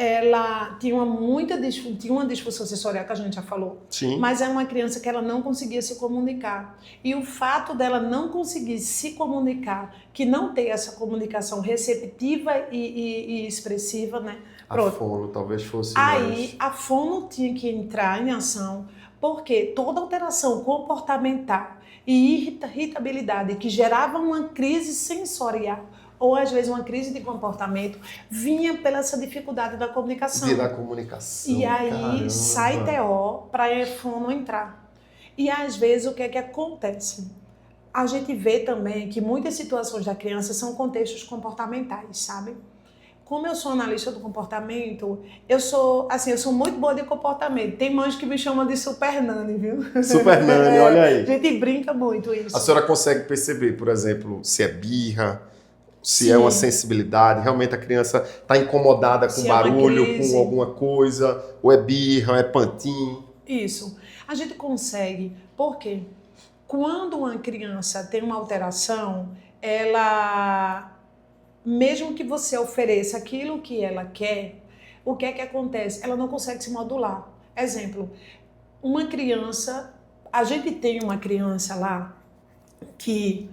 ela tinha uma disfunção sensorial, que a gente já falou. Sim. Mas é uma criança que ela não conseguia se comunicar. E o fato dela não conseguir se comunicar, que não ter essa comunicação receptiva e expressiva, né? A fono talvez fosse Aí a fono tinha que entrar em ação, porque toda alteração comportamental e irritabilidade que gerava uma crise sensorial, ou às vezes uma crise de comportamento, vinha pela essa dificuldade da comunicação. Da comunicação. E aí caramba. sai TO para a fono entrar. E às vezes o que é que acontece? A gente vê também que muitas situações da criança são contextos comportamentais, sabe? Como eu sou analista do comportamento, eu sou muito boa de comportamento. Tem mães que me chamam de Super Nani, viu? Super Nani, olha aí. A gente brinca muito isso. A senhora consegue perceber, por exemplo, se é birra, se Sim. é uma sensibilidade, realmente a criança está incomodada com Se barulho, é uma crise. com alguma coisa, ou é birra, ou é pantim. Isso. A gente consegue, porque quando uma criança tem uma alteração, ela, mesmo que você ofereça aquilo que ela quer, o que é que acontece? Ela não consegue se modular. Exemplo, uma criança, a gente tem uma criança lá que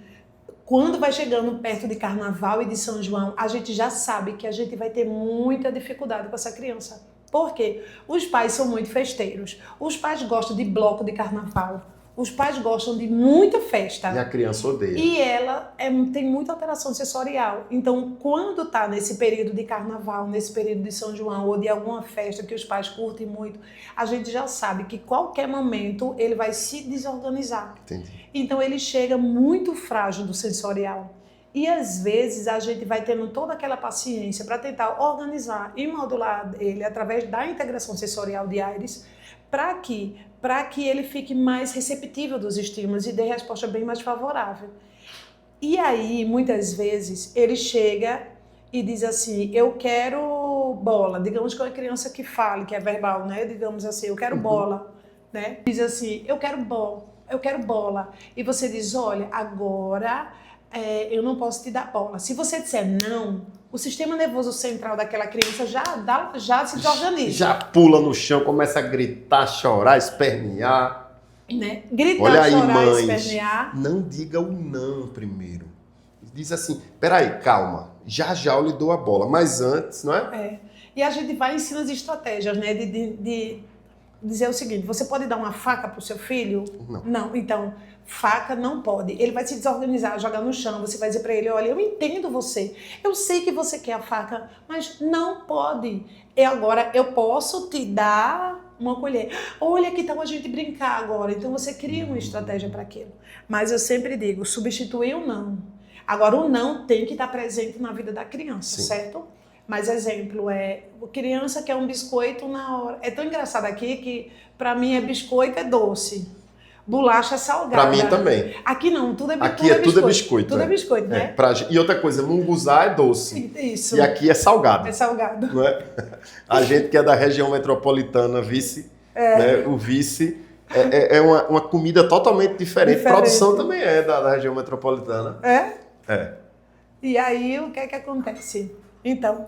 quando vai chegando perto de Carnaval e de São João, a gente já sabe que a gente vai ter muita dificuldade com essa criança. Por quê? Os pais são muito festeiros. Os pais gostam de bloco de carnaval. Os pais gostam de muita festa. E a criança odeia. E ela tem muita alteração sensorial. Então, quando está nesse período de carnaval, nesse período de São João ou de alguma festa que os pais curtem muito, a gente já sabe que qualquer momento ele vai se desorganizar. Entendi. Então, ele chega muito frágil do sensorial. E às vezes a gente vai tendo toda aquela paciência para tentar organizar e modular ele através da integração sensorial de Aires para que ele fique mais receptível dos estímulos e dê resposta bem mais favorável. E aí, muitas vezes, ele chega e diz assim, eu quero bola. Digamos que é uma criança que fale, que é verbal, né? Digamos assim, eu quero bola, né? Diz assim, eu quero bola. E você diz, olha, agora eu não posso te dar bola. Se você disser não, o sistema nervoso central daquela criança já se desorganiza. Já pula no chão, começa a gritar, chorar, espernear. Né? Gritar, olha aí, chorar, mães, espernear. não diga o não primeiro. Diz assim, peraí, calma, já eu lhe dou a bola, mas antes, não é? E a gente vai ensinar as estratégias, né? De dizer o seguinte, você pode dar uma faca pro seu filho? Não, então... Faca não pode. Ele vai se desorganizar, jogar no chão. Você vai dizer para ele, olha, eu entendo você. Eu sei que você quer a faca, mas não pode. E agora eu posso te dar uma colher. Olha, que tal a gente brincar agora? Então você cria uma estratégia para aquilo. Mas eu sempre digo, substituir o não. Agora o não tem que estar presente na vida da criança, sim, certo? Mas exemplo, criança quer um biscoito na hora. É tão engraçado aqui que para mim biscoito é doce. Bolacha salgada. Pra mim também. Aqui não, tudo é biscoito. Aqui tudo é biscoito. Tudo é biscoito, né? E outra coisa, munguzá é doce. Isso. E aqui é salgado. É salgado. Não é? A gente que é da região metropolitana, né? O vice é uma comida totalmente diferente. Produção também é da região metropolitana. É. E aí, o que é que acontece? Então,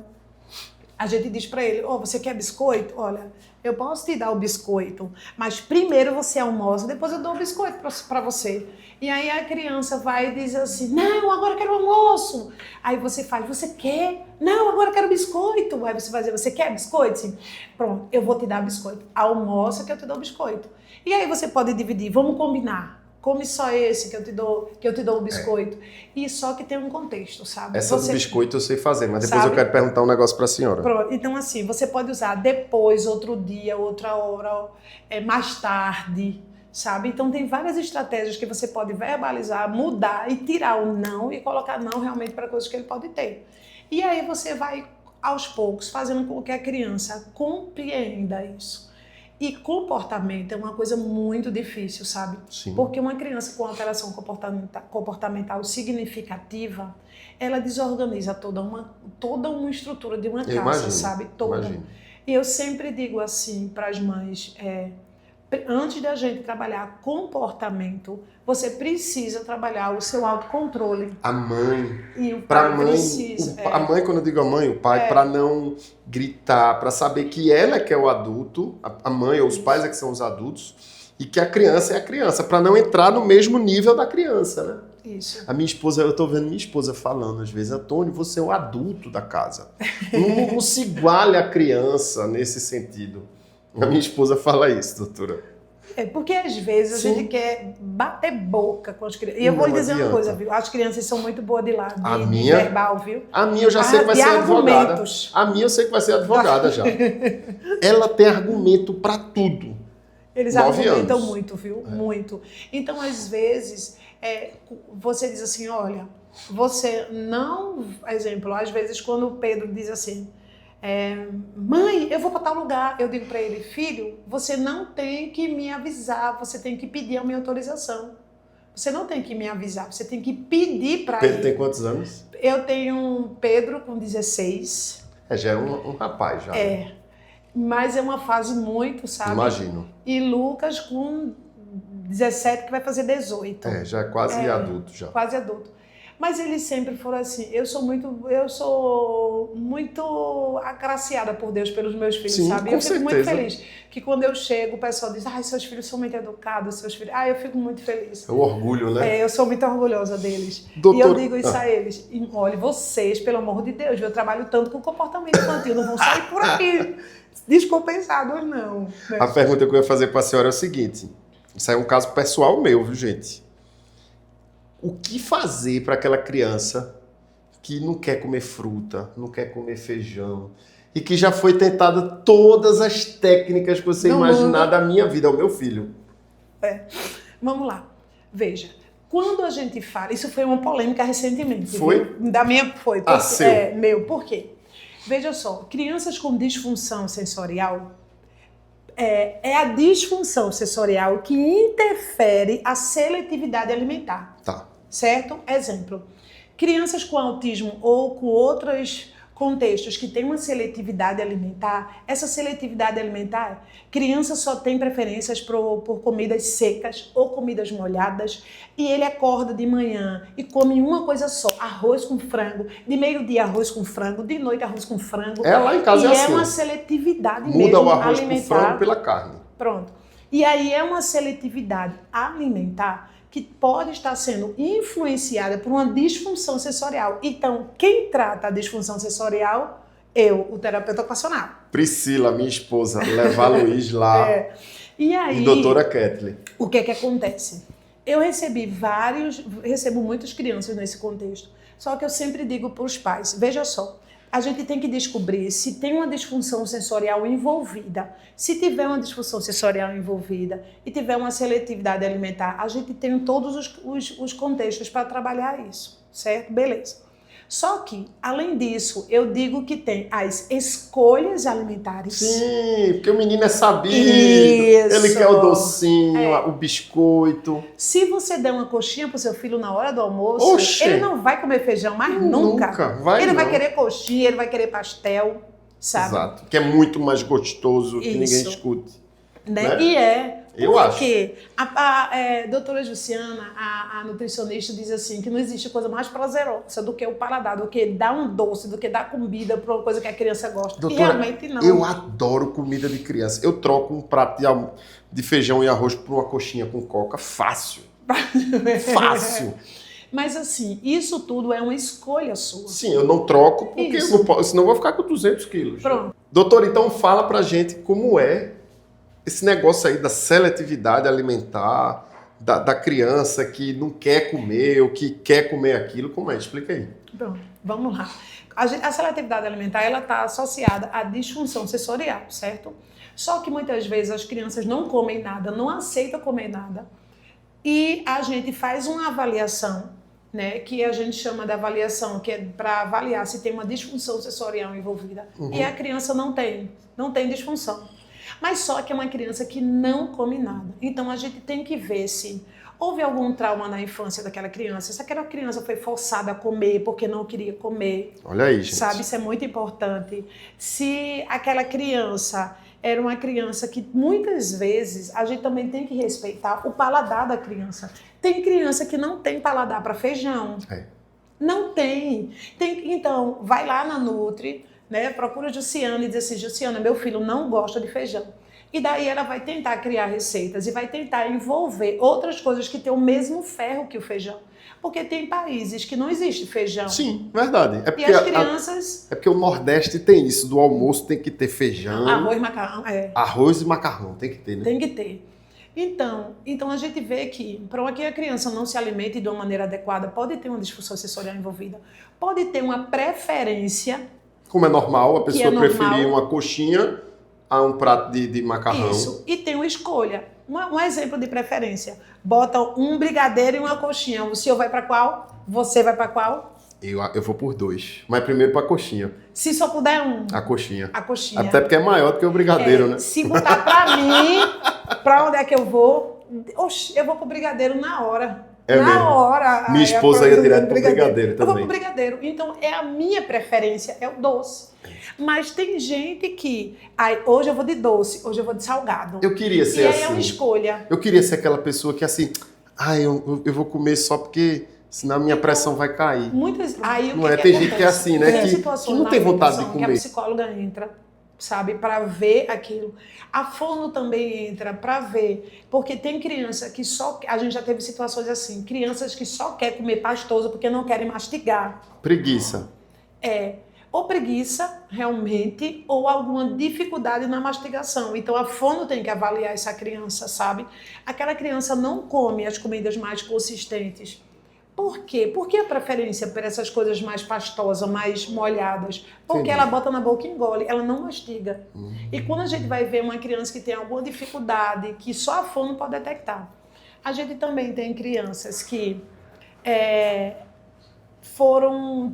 a gente diz para ele, você quer biscoito? Olha, eu posso te dar o biscoito, mas primeiro você almoça, depois eu dou o biscoito para você. E aí a criança vai e diz assim, não, agora eu quero almoço. Aí você faz, você quer? Não, agora eu quero biscoito. Aí você vai dizer, você quer biscoito? Sim. Pronto, eu vou te dar biscoito. Almoça que eu te dou biscoito. E aí você pode dividir, vamos combinar. Come só esse que eu te dou o biscoito. E só que tem um contexto, sabe? Essa do biscoito eu sei fazer, mas depois eu quero perguntar um negócio para a senhora. Pronto. Então assim, você pode usar depois, outro dia, outra hora, mais tarde, sabe? Então tem várias estratégias que você pode verbalizar, mudar e tirar o não e colocar não realmente para coisas que ele pode ter. E aí você vai, aos poucos, fazendo com que a criança compreenda isso. E comportamento é uma coisa muito difícil, sabe? Sim. Porque uma criança com alteração comportamental significativa, ela desorganiza toda uma estrutura de uma casa, sabe? Toda. Imagino. E eu sempre digo assim para as mães, antes da gente trabalhar comportamento, você precisa trabalhar o seu autocontrole. A mãe. E o Pra pai mãe, precisa. a mãe, quando eu digo a mãe, o pai, para não gritar, para saber que ela é que é o adulto, a mãe ou os pais é que são os adultos, e que a criança é a criança, para não entrar no mesmo nível da criança, né? Isso. A minha esposa, eu tô vendo minha esposa falando às vezes, Antônio, você é o adulto da casa. Não se iguale à criança nesse sentido. A minha esposa fala isso, doutora. Porque às vezes Sim. a gente quer bater boca com as crianças. E eu Não vou lhe dizer adianta. uma coisa, viu? As crianças são muito boas de lá, A de minha? verbal, viu? A minha eu já sei que vai De ser advogada. argumentos. A minha eu sei que vai ser advogada já. Ela tem argumento para tudo. Eles 9 argumentam anos. muito, viu? Muito. Então, às vezes, você diz assim, olha, você não... Exemplo, às vezes quando o Pedro diz assim, mãe, eu vou para tal lugar. Eu digo para ele, filho, você não tem que me avisar, você tem que pedir a minha autorização. Você não tem que me avisar, você tem que pedir para ele. Pedro tem quantos anos? Eu tenho um Pedro com 16. Já é um rapaz já. Mas é uma fase muito, sabe? Imagino. E Lucas com 17, que vai fazer 18. Já é quase adulto já. Quase adulto. Mas eles sempre foram assim, eu sou muito agraciada por Deus pelos meus filhos, Sim, sabe? com Eu fico muito certeza. feliz que quando eu chego, o pessoal diz, seus filhos são muito educados, seus filhos... eu fico muito feliz. É o orgulho, né? Eu sou muito orgulhosa deles. Doutor... E eu digo isso a eles. E, olha, vocês, pelo amor de Deus, eu trabalho tanto com comportamento infantil, não vão sair por aqui descompensados, não. Né? A pergunta que eu ia fazer para a senhora é o seguinte, isso é um caso pessoal meu, viu, gente? O que fazer para aquela criança que não quer comer fruta, não quer comer feijão e que já foi tentada todas as técnicas que você imaginar da minha vida, ao meu filho? Vamos lá. Veja, quando a gente fala... Isso foi uma polêmica recentemente. Foi? Viu? Da minha foi. Ah, seu. Meu. Por quê? Veja só, crianças com disfunção sensorial... É a disfunção sensorial que interfere a seletividade alimentar. Tá. Certo? Exemplo, crianças com autismo ou com outros contextos que têm uma seletividade alimentar, essa seletividade alimentar, criança só tem preferências por comidas secas ou comidas molhadas, e ele acorda de manhã e come uma coisa só, arroz com frango, de meio-dia arroz com frango, de noite arroz com frango. Lá em casa e é assim. uma seletividade Muda mesmo o arroz alimentar. com frango pela carne. Pronto. E aí é uma seletividade alimentar que pode estar sendo influenciada por uma disfunção sensorial. Então, quem trata a disfunção sensorial? Eu, o terapeuta ocupacional. Priscila, minha esposa, levar Luiz lá. E aí, doutora Kathleen. o que acontece? Eu recebo muitas crianças nesse contexto. Só que eu sempre digo para os pais, veja só, a gente tem que descobrir se tem uma disfunção sensorial envolvida. Se tiver uma disfunção sensorial envolvida e tiver uma seletividade alimentar, a gente tem todos os contextos para trabalhar isso, certo? Beleza. Só que, além disso, eu digo que tem as escolhas alimentares. Sim, porque o menino é sabido. Isso. Ele quer o docinho, o biscoito. Se você der uma coxinha pro seu filho na hora do almoço, Oxê. ele não vai comer feijão mais nunca. Ele vai querer coxinha, ele vai querer pastel, sabe? Exato. Que é muito mais gostoso, que ninguém discute. Né? E Eu acho. Porque a doutora Jussiana, a nutricionista, diz assim, que não existe coisa mais prazerosa do que o paladar, do que dar um doce, do que dar comida para uma coisa que a criança gosta. Doutora, e realmente não. Eu adoro comida de criança. Eu troco um prato de feijão e arroz por uma coxinha com coca. Fácil. Fácil. Mas assim, isso tudo é uma escolha sua. Sim, eu não troco porque eu não posso, senão eu vou ficar com 200 quilos. Pronto. Doutora, então fala pra gente como é esse negócio aí da seletividade alimentar, da criança que não quer comer ou que quer comer aquilo. Como é? Explica aí. Pronto, vamos lá. A seletividade alimentar, ela está associada à disfunção sensorial, certo? Só que muitas vezes as crianças não comem nada, não aceitam comer nada. E a gente faz uma avaliação, né, que a gente chama de avaliação, que é para avaliar se tem uma disfunção sensorial envolvida. E a criança não tem disfunção. Mas só que é uma criança que não come nada. Então a gente tem que ver se houve algum trauma na infância daquela criança, se aquela criança foi forçada a comer porque não queria comer. Olha aí, gente. Sabe, isso é muito importante. Se aquela criança era uma criança que muitas vezes a gente também tem que respeitar o paladar da criança. Tem criança que não tem paladar para feijão. Não tem. Então, vai lá na Nutri, né? Procura a Jussiana e diz assim, Jussiana, meu filho não gosta de feijão. E daí ela vai tentar criar receitas e vai tentar envolver outras coisas que têm o mesmo ferro que o feijão. Porque tem países que não existe feijão. Sim, verdade. E as crianças... É porque o Nordeste tem isso, do almoço tem que ter feijão. Arroz, macarrão, Arroz e macarrão, tem que ter, né? Tem que ter. Então a gente vê que, para que a criança não se alimente de uma maneira adequada, pode ter uma disfunção sensorial envolvida, pode ter uma preferência. Como é normal, a pessoa preferir uma coxinha a um prato de macarrão. Isso, e tem uma escolha. Um exemplo de preferência. Bota um brigadeiro e uma coxinha. O senhor vai para qual? Você vai para qual? Eu vou por 2. Mas primeiro para a coxinha. Se só puder um. A coxinha. A coxinha. Até porque é maior do que o brigadeiro, né? Se botar para mim, para onde é que eu vou? Oxe, eu vou pro brigadeiro na hora. Hora. Minha esposa ia direto pro brigadeiro também. Eu vou pro brigadeiro. Então, é a minha preferência, é o doce. Mas tem gente que... hoje eu vou de doce, hoje eu vou de salgado. Eu queria ser assim. E aí é uma escolha. Eu queria ser aquela pessoa que assim... eu vou comer só porque... Senão a minha pressão vai cair. Tem gente que é assim, né? Que não tem vontade de comer. Que a psicóloga entra, sabe? Para ver aquilo. A fono também entra para ver. Porque tem criança que só... A gente já teve situações assim. Crianças que só querem comer pastoso porque não querem mastigar. Preguiça. Ou preguiça, realmente, ou alguma dificuldade na mastigação. Então, a fono tem que avaliar essa criança, sabe? Aquela criança não come as comidas mais consistentes. Por quê? Por que a preferência por essas coisas mais pastosas, mais molhadas? Porque ela bota na boca e engole, ela não mastiga. E quando a gente vai ver uma criança que tem alguma dificuldade, que só a fono pode detectar. A gente também tem crianças que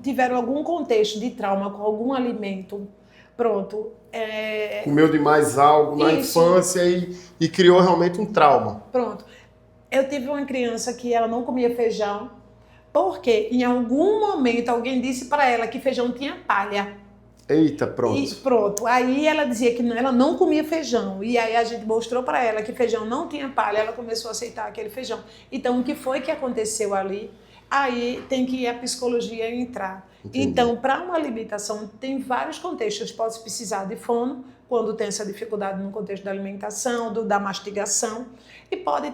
tiveram algum contexto de trauma com algum alimento. Pronto. Comeu demais algo na infância e criou realmente um trauma. Pronto. Eu tive uma criança que ela não comia feijão, porque em algum momento alguém disse para ela que feijão tinha palha. Eita, pronto. E pronto. Aí ela dizia que ela não comia feijão. E aí a gente mostrou para ela que feijão não tinha palha. Ela começou a aceitar aquele feijão. Então, o que foi que aconteceu ali? Aí tem que ir a psicologia entrar. Entendi. Então, para uma alimentação, tem vários contextos. Pode precisar de fono, quando tem essa dificuldade no contexto da alimentação, da mastigação. E pode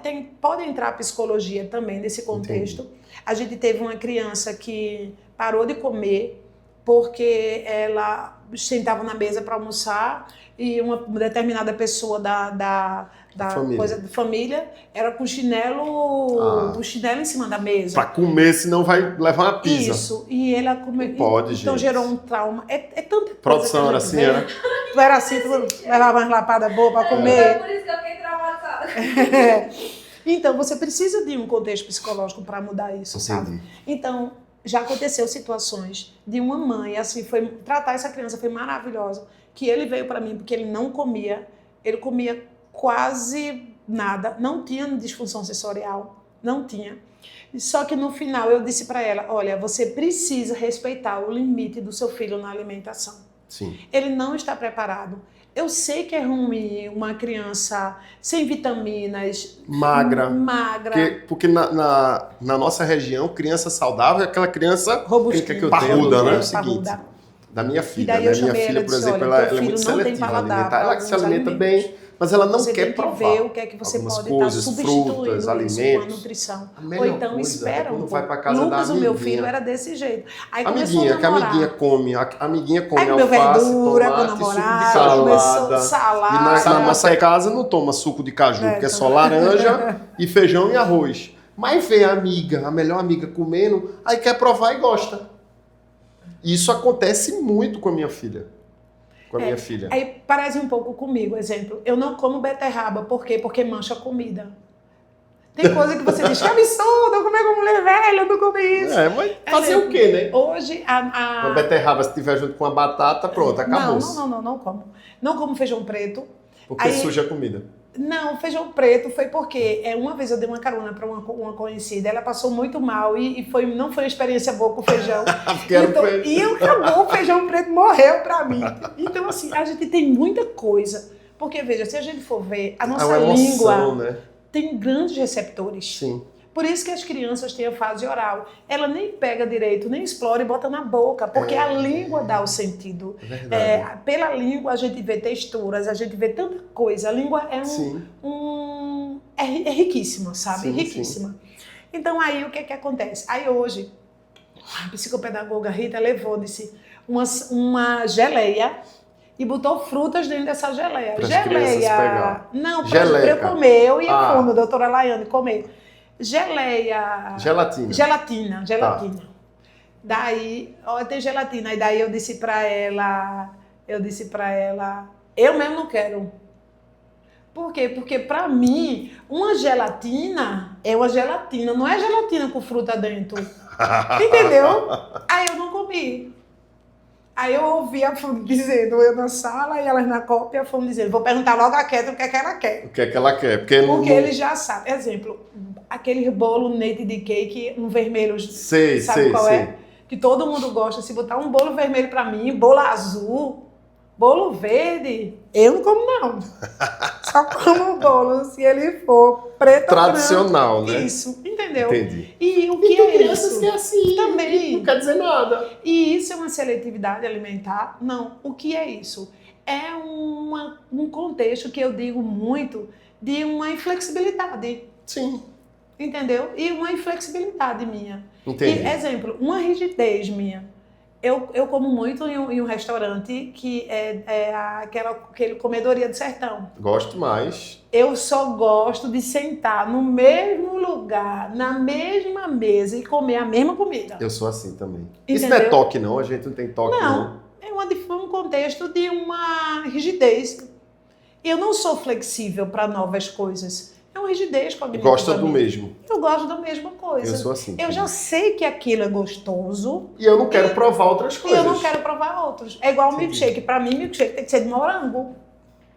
entrar a psicologia também nesse contexto. Entendi. A gente teve uma criança que parou de comer porque ela sentava na mesa para almoçar e uma determinada pessoa da família era com o chinelo em cima da mesa. Para comer, senão vai levar uma pizza. Isso, e ela comeu. Pode, então gente. gerou um trauma. É tanta produção coisa. Era assim, era? Tu era assim, tu levava umas lapadas boas para comer. É por isso que eu fiquei traumatizada. Então, você precisa de um contexto psicológico para mudar isso, Entendi. sabe? Então, já aconteceu situações de uma mãe, assim, tratar essa criança foi maravilhosa, que ele veio para mim porque ele não comia, ele comia quase nada, não tinha disfunção sensorial, não tinha. Só que no final eu disse para ela, olha, você precisa respeitar o limite do seu filho na alimentação. Sim. Ele não está preparado. Eu sei que é ruim uma criança sem vitaminas, magra. Porque na nossa região, criança saudável é aquela criança parruda, né? É o seguinte, da minha filha. Minha filha, por exemplo, ela é muito seletiva alimentar. Ela que se alimenta bem, mas ela não quer provar. Você tem que ver o que é que você pode estar substituindo isso com a nutrição. Ou então espera um pouco. Lucas, o meu filho, era desse jeito. Aí amiguinha, que a amiguinha come aí alface, verdura, tomate, com suco de salada. Salada. E na nossa casa não toma suco de caju, porque é só laranja e feijão e arroz. Mas vê a melhor amiga comendo, aí quer provar e gosta. Isso acontece muito com a minha filha. Aí parece um pouco comigo, exemplo. Eu não como beterraba, por quê? Porque mancha a comida. Tem coisa que você diz, que absurdo, eu comer com mulher velha, eu não comi isso. Mas fazer o quê, né? Hoje, uma beterraba, se tiver junto com a batata, pronto, acabou. Não como. Não como feijão preto. Porque suja a comida. Não, feijão preto foi porque uma vez eu dei uma carona para uma conhecida, ela passou muito mal e não foi uma experiência boa com feijão. E acabou, o feijão preto morreu para mim. Então, assim, a gente tem muita coisa Porque, veja, se a gente for ver, a É nossa uma emoção, língua né? tem grandes receptores. Sim. Por isso que as crianças têm a fase oral. Ela nem pega direito, nem explora e bota na boca, porque a língua dá o sentido. Verdade. Pela língua a gente vê texturas, a gente vê tanta coisa. A língua é Sim. é riquíssima, sabe? Sim, Riquíssima. Então aí o que acontece? Aí hoje, a psicopedagoga Rita levou, disse, uma geleia e botou frutas dentro dessa geleia. Para as crianças pegar. Não, Geleca. para eu comer, eu ia Ah. fundo, doutora Laiane, comer. Geleia. Gelatina. Gelatina. Tá. Daí, tem gelatina. E daí eu disse pra ela, eu mesmo não quero. Por quê? Porque pra mim, uma gelatina é uma gelatina, não é gelatina com fruta dentro. Entendeu? Aí eu não comi. Aí eu ouvi a Fundo dizendo, eu na sala e elas na copa, e a Fundo dizendo, vou perguntar logo a Kétia o que é que ela quer. O que é que ela quer? Porque Ele já sabe. Exemplo, aquele bolo native cake, um vermelho, sabe qual é? Que todo mundo gosta. Se botar um bolo vermelho pra mim, bolo azul, bolo verde, eu não como não. Só como o bolo se ele for preto tradicional, ou branco. né? Isso, entendeu? Entendi. E o que tem é crianças isso? que é assim, Também. não quer dizer nada. E isso é uma seletividade alimentar? Não. O que é isso? É um contexto que eu digo muito de uma inflexibilidade. Sim. Entendeu? E uma inflexibilidade minha. Entendi. E, exemplo, uma rigidez minha. Eu como muito em um restaurante que é aquele comedoria do sertão. Gosto mais. Eu só gosto de sentar no mesmo lugar, na mesma mesa e comer a mesma comida. Eu sou assim também. Entendeu? Isso não é toque, não? A gente não tem toque, não. É um contexto de uma rigidez. Eu não sou flexível para novas coisas. É uma rigidez cognitiva. Gosta do mesmo. Eu gosto da mesma coisa. Eu sou assim. Eu já sei que aquilo é gostoso. E eu não quero provar outras E coisas. eu não quero provar outros. É igual Entendi. milkshake. Para mim, milkshake tem que ser de morango.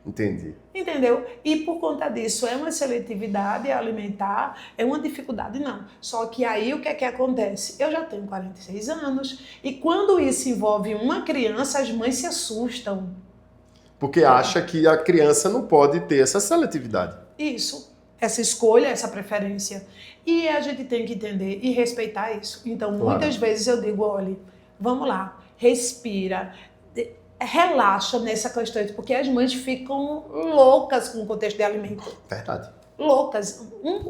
Entendi. Entendeu? E por conta disso, é uma seletividade alimentar, é uma dificuldade, não. Só que aí o que é que acontece? Eu já tenho 46 anos e quando isso envolve uma criança, as mães se assustam. Porque acha que a criança não pode ter essa seletividade. Isso. Essa escolha, essa preferência. E a gente tem que entender e respeitar isso. Então, muitas vezes eu digo, olha, vamos lá, respira, relaxa nessa questão, porque as mães ficam loucas com o contexto de alimento. Verdade. Loucas.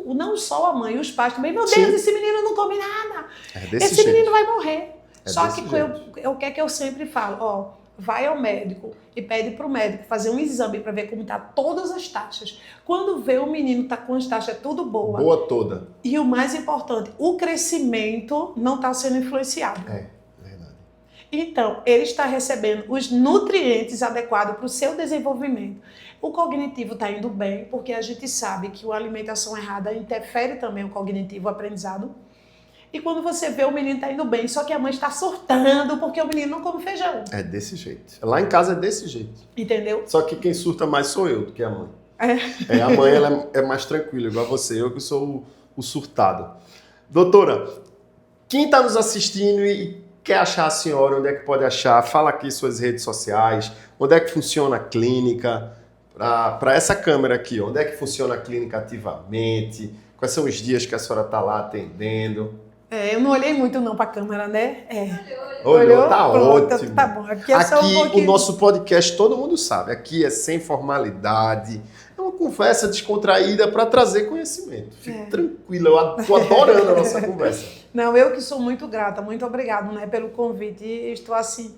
Não só a mãe, os pais também. Meu Deus, Sim. esse menino não come nada. É desse Esse jeito. menino vai morrer. É Só desse que jeito. o que é que eu sempre falo? Ó, vai ao médico e pede para o médico fazer um exame para ver como tá todas as taxas. Quando vê o menino tá com as taxas tudo boa. Boa toda. E o mais importante, o crescimento não está sendo influenciado. É, verdade. Então, ele está recebendo os nutrientes adequados para o seu desenvolvimento. O cognitivo está indo bem, porque a gente sabe que a alimentação errada interfere também o cognitivo, o aprendizado. E quando você vê o menino tá indo bem, só que a mãe está surtando porque o menino não come feijão. É desse jeito. Lá em casa é desse jeito. Entendeu? Só que quem surta mais sou eu do que a mãe. É. A mãe ela é mais tranquila, igual você. Eu que sou o surtado. Doutora, quem está nos assistindo e quer achar a senhora, onde é que pode achar? Fala aqui suas redes sociais, onde é que funciona a clínica? Para essa câmera aqui, onde é que funciona a clínica ativamente? Quais são os dias que a senhora está lá atendendo? Eu não olhei muito não para a câmera, né? Olhou, tá Pronto, ótimo. tá bom. Aqui é só um pouquinho. O nosso podcast, todo mundo sabe, aqui é sem formalidade, é uma conversa descontraída para trazer conhecimento. Fique tranquila, eu tô adorando a nossa conversa. Não, eu que sou muito grata, muito obrigado, né, pelo convite. E estou assim...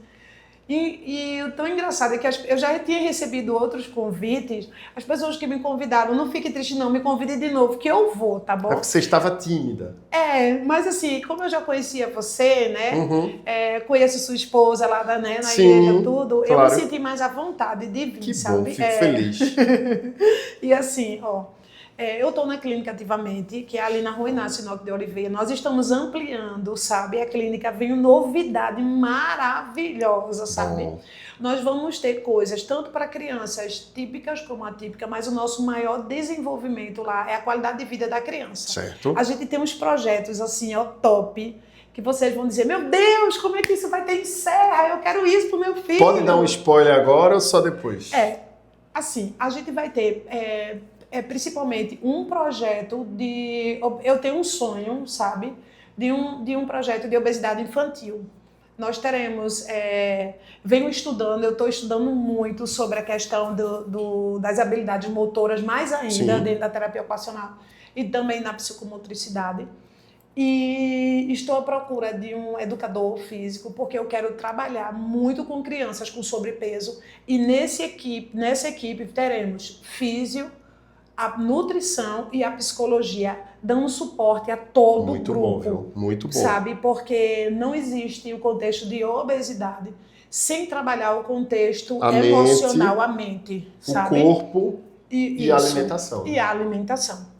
E o tão engraçado é que eu já tinha recebido outros convites, as pessoas que me convidaram, não fique triste não, me convide de novo, que eu vou, tá bom? É porque você estava tímida. Mas assim, como eu já conhecia você, né, Uhum. Conheço sua esposa lá na Sim, igreja, tudo, claro. eu me senti mais à vontade de vir, Que sabe? bom, fico feliz. E assim, eu estou na clínica ativamente, que é ali na Rua Inácio Inoc de Oliveira. Nós estamos ampliando, sabe? A clínica vem novidade maravilhosa, sabe? Bom. Nós vamos ter coisas tanto para crianças típicas como atípicas, mas o nosso maior desenvolvimento lá é a qualidade de vida da criança. Certo. A gente tem uns projetos assim, top, que vocês vão dizer, meu Deus, como é que isso vai ter em Serra? Eu quero isso pro meu filho. Pode dar um spoiler agora ou só depois? Assim, a gente vai ter principalmente um projeto de... Eu tenho um sonho, sabe? De um projeto de obesidade infantil. Nós teremos... venho estudando, eu estou estudando muito sobre a questão das habilidades motoras, mais ainda dentro da terapia ocupacional e também na psicomotricidade. E estou à procura de um educador físico, porque eu quero trabalhar muito com crianças com sobrepeso. E nessa equipe teremos físio, a nutrição e a psicologia, dando suporte a todo o grupo. Muito bom, viu? Muito bom. Sabe? Porque não existe o contexto de obesidade sem trabalhar o contexto emocional, a mente. Sabe? O corpo e a alimentação. E a alimentação.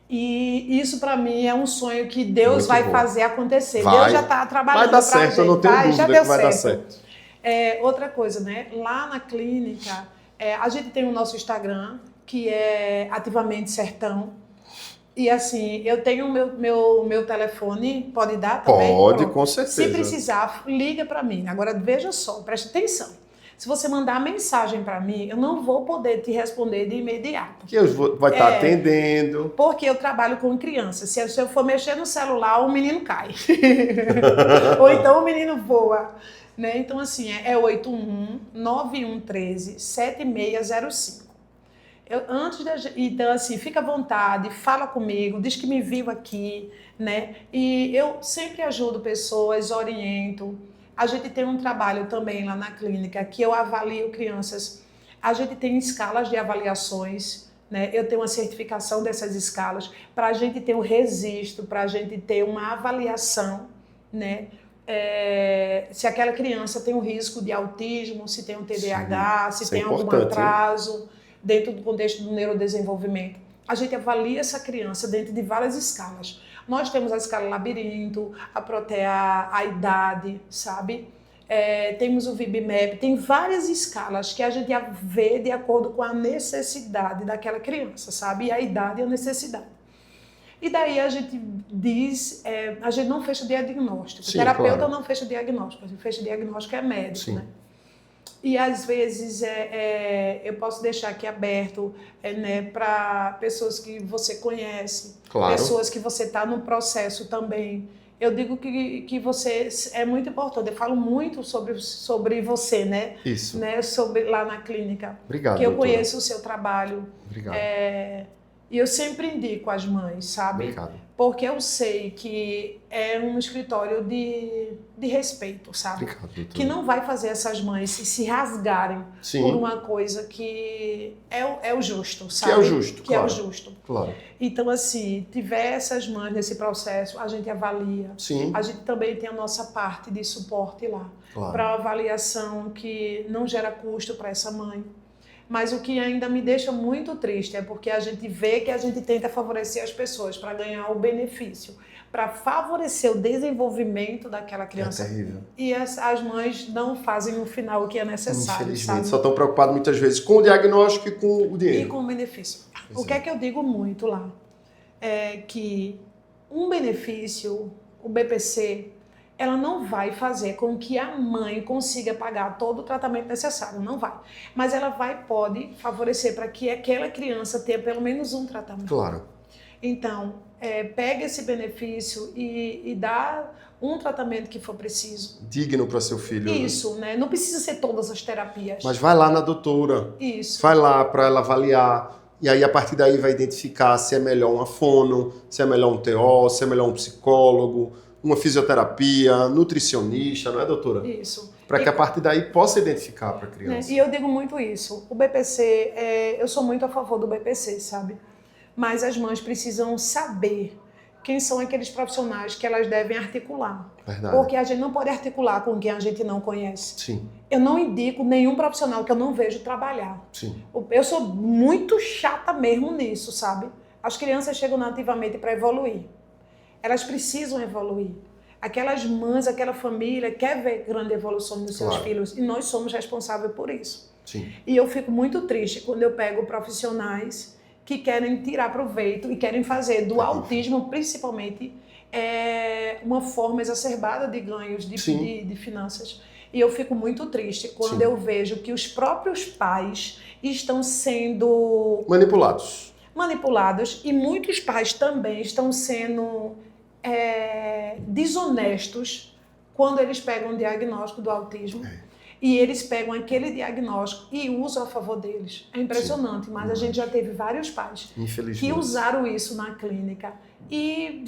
E isso para mim é um sonho que Deus vai fazer acontecer. Deus já está trabalhando para a gente. Vai dar certo, eu não tenho dúvida que vai dar certo. Outra coisa, né? Lá na clínica, a gente tem o nosso Instagram, que é Ativamente Sertão. E assim, eu tenho o meu telefone, pode dar também? Pode, com certeza. Se precisar, liga para mim. Agora, veja só, preste atenção. Se você mandar mensagem para mim, eu não vou poder te responder de imediato. Porque eu vou estar atendendo. Porque eu trabalho com crianças. Se eu for mexer no celular, o menino cai. Ou então o menino voa. Né? Então, assim, é 81-9113-7605. Então, assim, fica à vontade, fala comigo, diz que me viu aqui, né? E eu sempre ajudo pessoas, oriento. A gente tem um trabalho também lá na clínica que eu avalio crianças. A gente tem escalas de avaliações, né? Eu tenho uma certificação dessas escalas para a gente ter um registro, para a gente ter uma avaliação, né? Se aquela criança tem um risco de autismo, se tem um TDAH, se tem algum atraso dentro do contexto do neurodesenvolvimento. A gente avalia essa criança dentro de várias escalas. Nós temos a escala labirinto, a protea, a idade, sabe? Temos o VIB-MAP, tem várias escalas que a gente vê de acordo com a necessidade daquela criança, sabe? E a idade e a necessidade. E daí a gente diz, a gente não fecha diagnóstico. Sim, o terapeuta claro. não fecha diagnóstico, a gente fecha diagnóstico médico, Sim. né? E às vezes eu posso deixar aqui aberto né, para pessoas que você conhece, Claro. pessoas que você está no processo também. Eu digo que você é muito importante. Eu falo muito sobre você, né? Isso. Né? Lá na clínica. Obrigado, que eu doutora. conheço o seu trabalho. Obrigado. E eu sempre indico as mães, sabe? Obrigado. Porque eu sei que é um escritório de respeito, sabe? Obrigado, doutora. Que não vai fazer essas mães se rasgarem por uma coisa que é o justo, sabe? Que é o justo, que claro. é o justo. Claro. Então, assim, tiver essas mães nesse processo, a gente avalia. Sim. A gente também tem a nossa parte de suporte lá. Claro. Para avaliação que não gera custo para essa mãe. Mas o que ainda me deixa muito triste é porque a gente vê que a gente tenta favorecer as pessoas para ganhar o benefício, para favorecer o desenvolvimento daquela criança. É terrível. E as mães não fazem no final o que é necessário. Infelizmente, sabe? só estão preocupados muitas vezes com o diagnóstico e com o dinheiro. E com o benefício. Pois O que é que eu digo muito lá? É que um benefício, o BPC, ela não vai fazer com que a mãe consiga pagar todo o tratamento necessário, não vai. Mas ela pode favorecer para que aquela criança tenha pelo menos um tratamento. Claro. Então, pega esse benefício e dá um tratamento que for preciso. Digno para seu filho. Isso, né? Não precisa ser todas as terapias. Mas vai lá na doutora. Isso. Vai lá para ela avaliar. E aí, a partir daí, vai identificar se é melhor uma fono, se é melhor um TO, se é melhor um psicólogo, uma fisioterapia, nutricionista, não é, doutora? Isso. Para que a partir daí possa identificar para a criança. E eu digo muito isso. O BPC, eu sou muito a favor do BPC, sabe? Mas as mães precisam saber quem são aqueles profissionais que elas devem articular. Verdade. Porque a gente não pode articular com quem a gente não conhece. Sim. Eu não indico nenhum profissional que eu não vejo trabalhar. Sim. Eu sou muito chata mesmo nisso, sabe? As crianças chegam nativamente para evoluir. Elas precisam evoluir. Aquelas mães, aquela família quer ver grande evolução dos seus filhos e nós somos responsáveis por isso. Sim. E eu fico muito triste quando eu pego profissionais que querem tirar proveito e querem fazer do autismo, principalmente, uma forma exacerbada de ganhos de finanças. E eu fico muito triste quando eu vejo que os próprios pais estão sendo manipulados e muitos pais também estão sendo desonestos quando eles pegam o diagnóstico do autismo. E eles pegam aquele diagnóstico e usam a favor deles. É impressionante, mas a gente já teve vários pais que usaram isso na clínica e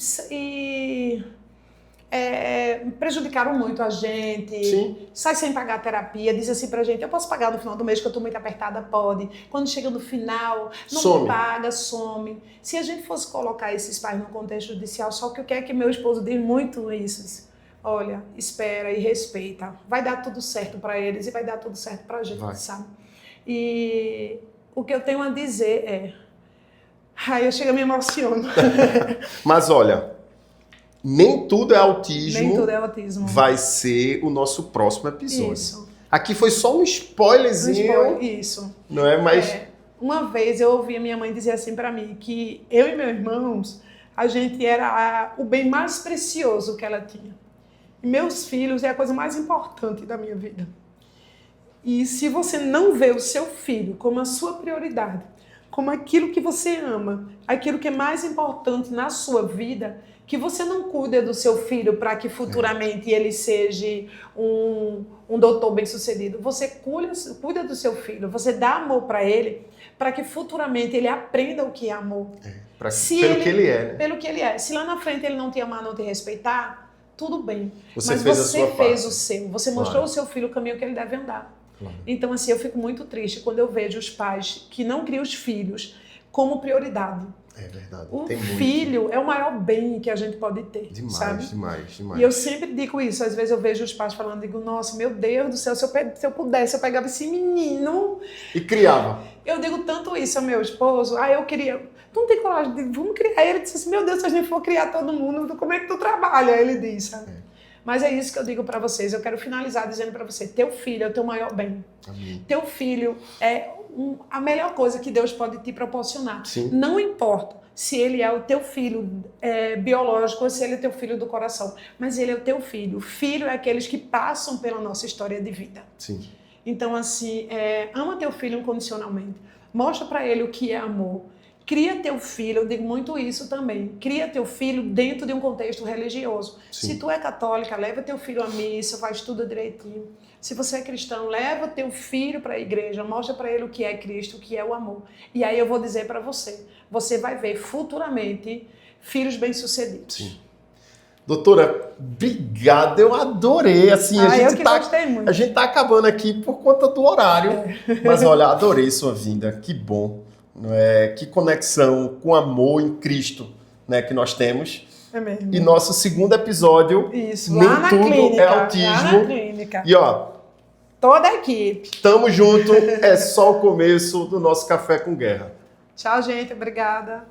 prejudicaram muito a gente. Sim. Sai sem pagar a terapia, diz assim pra gente, eu posso pagar no final do mês que eu tô muito apertada? Pode. Quando chega no final, não paga, some. Se a gente fosse colocar esses pais no contexto judicial, só que o que é que meu esposo diz muito isso? Olha, espera e respeita. Vai dar tudo certo para eles e vai dar tudo certo pra gente, sabe? E o que eu tenho a dizer eu chego a me emociono. Mas olha, nem tudo é autismo. Nem tudo é autismo. Vai ser o nosso próximo episódio. Isso. Aqui foi só um spoilerzinho. Isso. Não é? Mas... uma vez eu ouvi a minha mãe dizer assim pra mim, que eu e meus irmãos, a gente era o bem mais precioso que ela tinha. E meus filhos é a coisa mais importante da minha vida. E se você não vê o seu filho como a sua prioridade, como aquilo que você ama, aquilo que é mais importante na sua vida, que você não cuida do seu filho para que futuramente ele seja um doutor bem-sucedido. Você cuida do seu filho, você dá amor para ele, para que futuramente ele aprenda o que é amor. Pelo que ele é, né? Pelo que ele é. Se lá na frente ele não te amar, não te respeitar, tudo bem. Mas você fez o seu. Você mostrou ao seu filho o caminho que ele deve andar. Então, assim, eu fico muito triste quando eu vejo os pais que não criam os filhos como prioridade. É verdade. O filho é o maior bem que a gente pode ter, sabe? Demais. E eu sempre digo isso. Às vezes eu vejo os pais falando, digo, nossa, meu Deus do céu, se eu pudesse, eu pegava esse menino... E criava. Eu digo tanto isso ao meu esposo. Eu queria... Tu não tem coragem de... Vamos criar. Ele disse assim, meu Deus, se a gente for criar todo mundo, como é que tu trabalha? Ele disse, sabe? Mas é isso que eu digo pra vocês. Eu quero finalizar dizendo pra você, teu filho é o teu maior bem. Amém. Teu filho é a melhor coisa que Deus pode te proporcionar. Sim. Não importa se ele é o teu filho biológico ou se ele é teu filho do coração, mas ele é o teu filho. Filho é aqueles que passam pela nossa história de vida. Sim. Então, assim, ama teu filho incondicionalmente. Mostra pra ele o que é amor. Cria teu filho, eu digo muito isso também, cria teu filho dentro de um contexto religioso. Sim. Se tu é católica, leva teu filho à missa, faz tudo direitinho. Se você é cristão, leva teu filho para a igreja, mostra para ele o que é Cristo, o que é o amor. E aí eu vou dizer para você, você vai ver futuramente filhos bem-sucedidos. Sim. Doutora, obrigado, eu adorei. Assim, gostei muito. A gente tá acabando aqui por conta do horário, mas olha, adorei sua vinda, que bom. Que conexão com amor em Cristo, né, que nós temos. É mesmo. E nosso segundo episódio, isso, nem lá na tudo clínica, é autismo. Lá na clínica. E ó, toda a equipe. Tamo junto, é só o começo do nosso Café com Guerra. Tchau, gente, obrigada.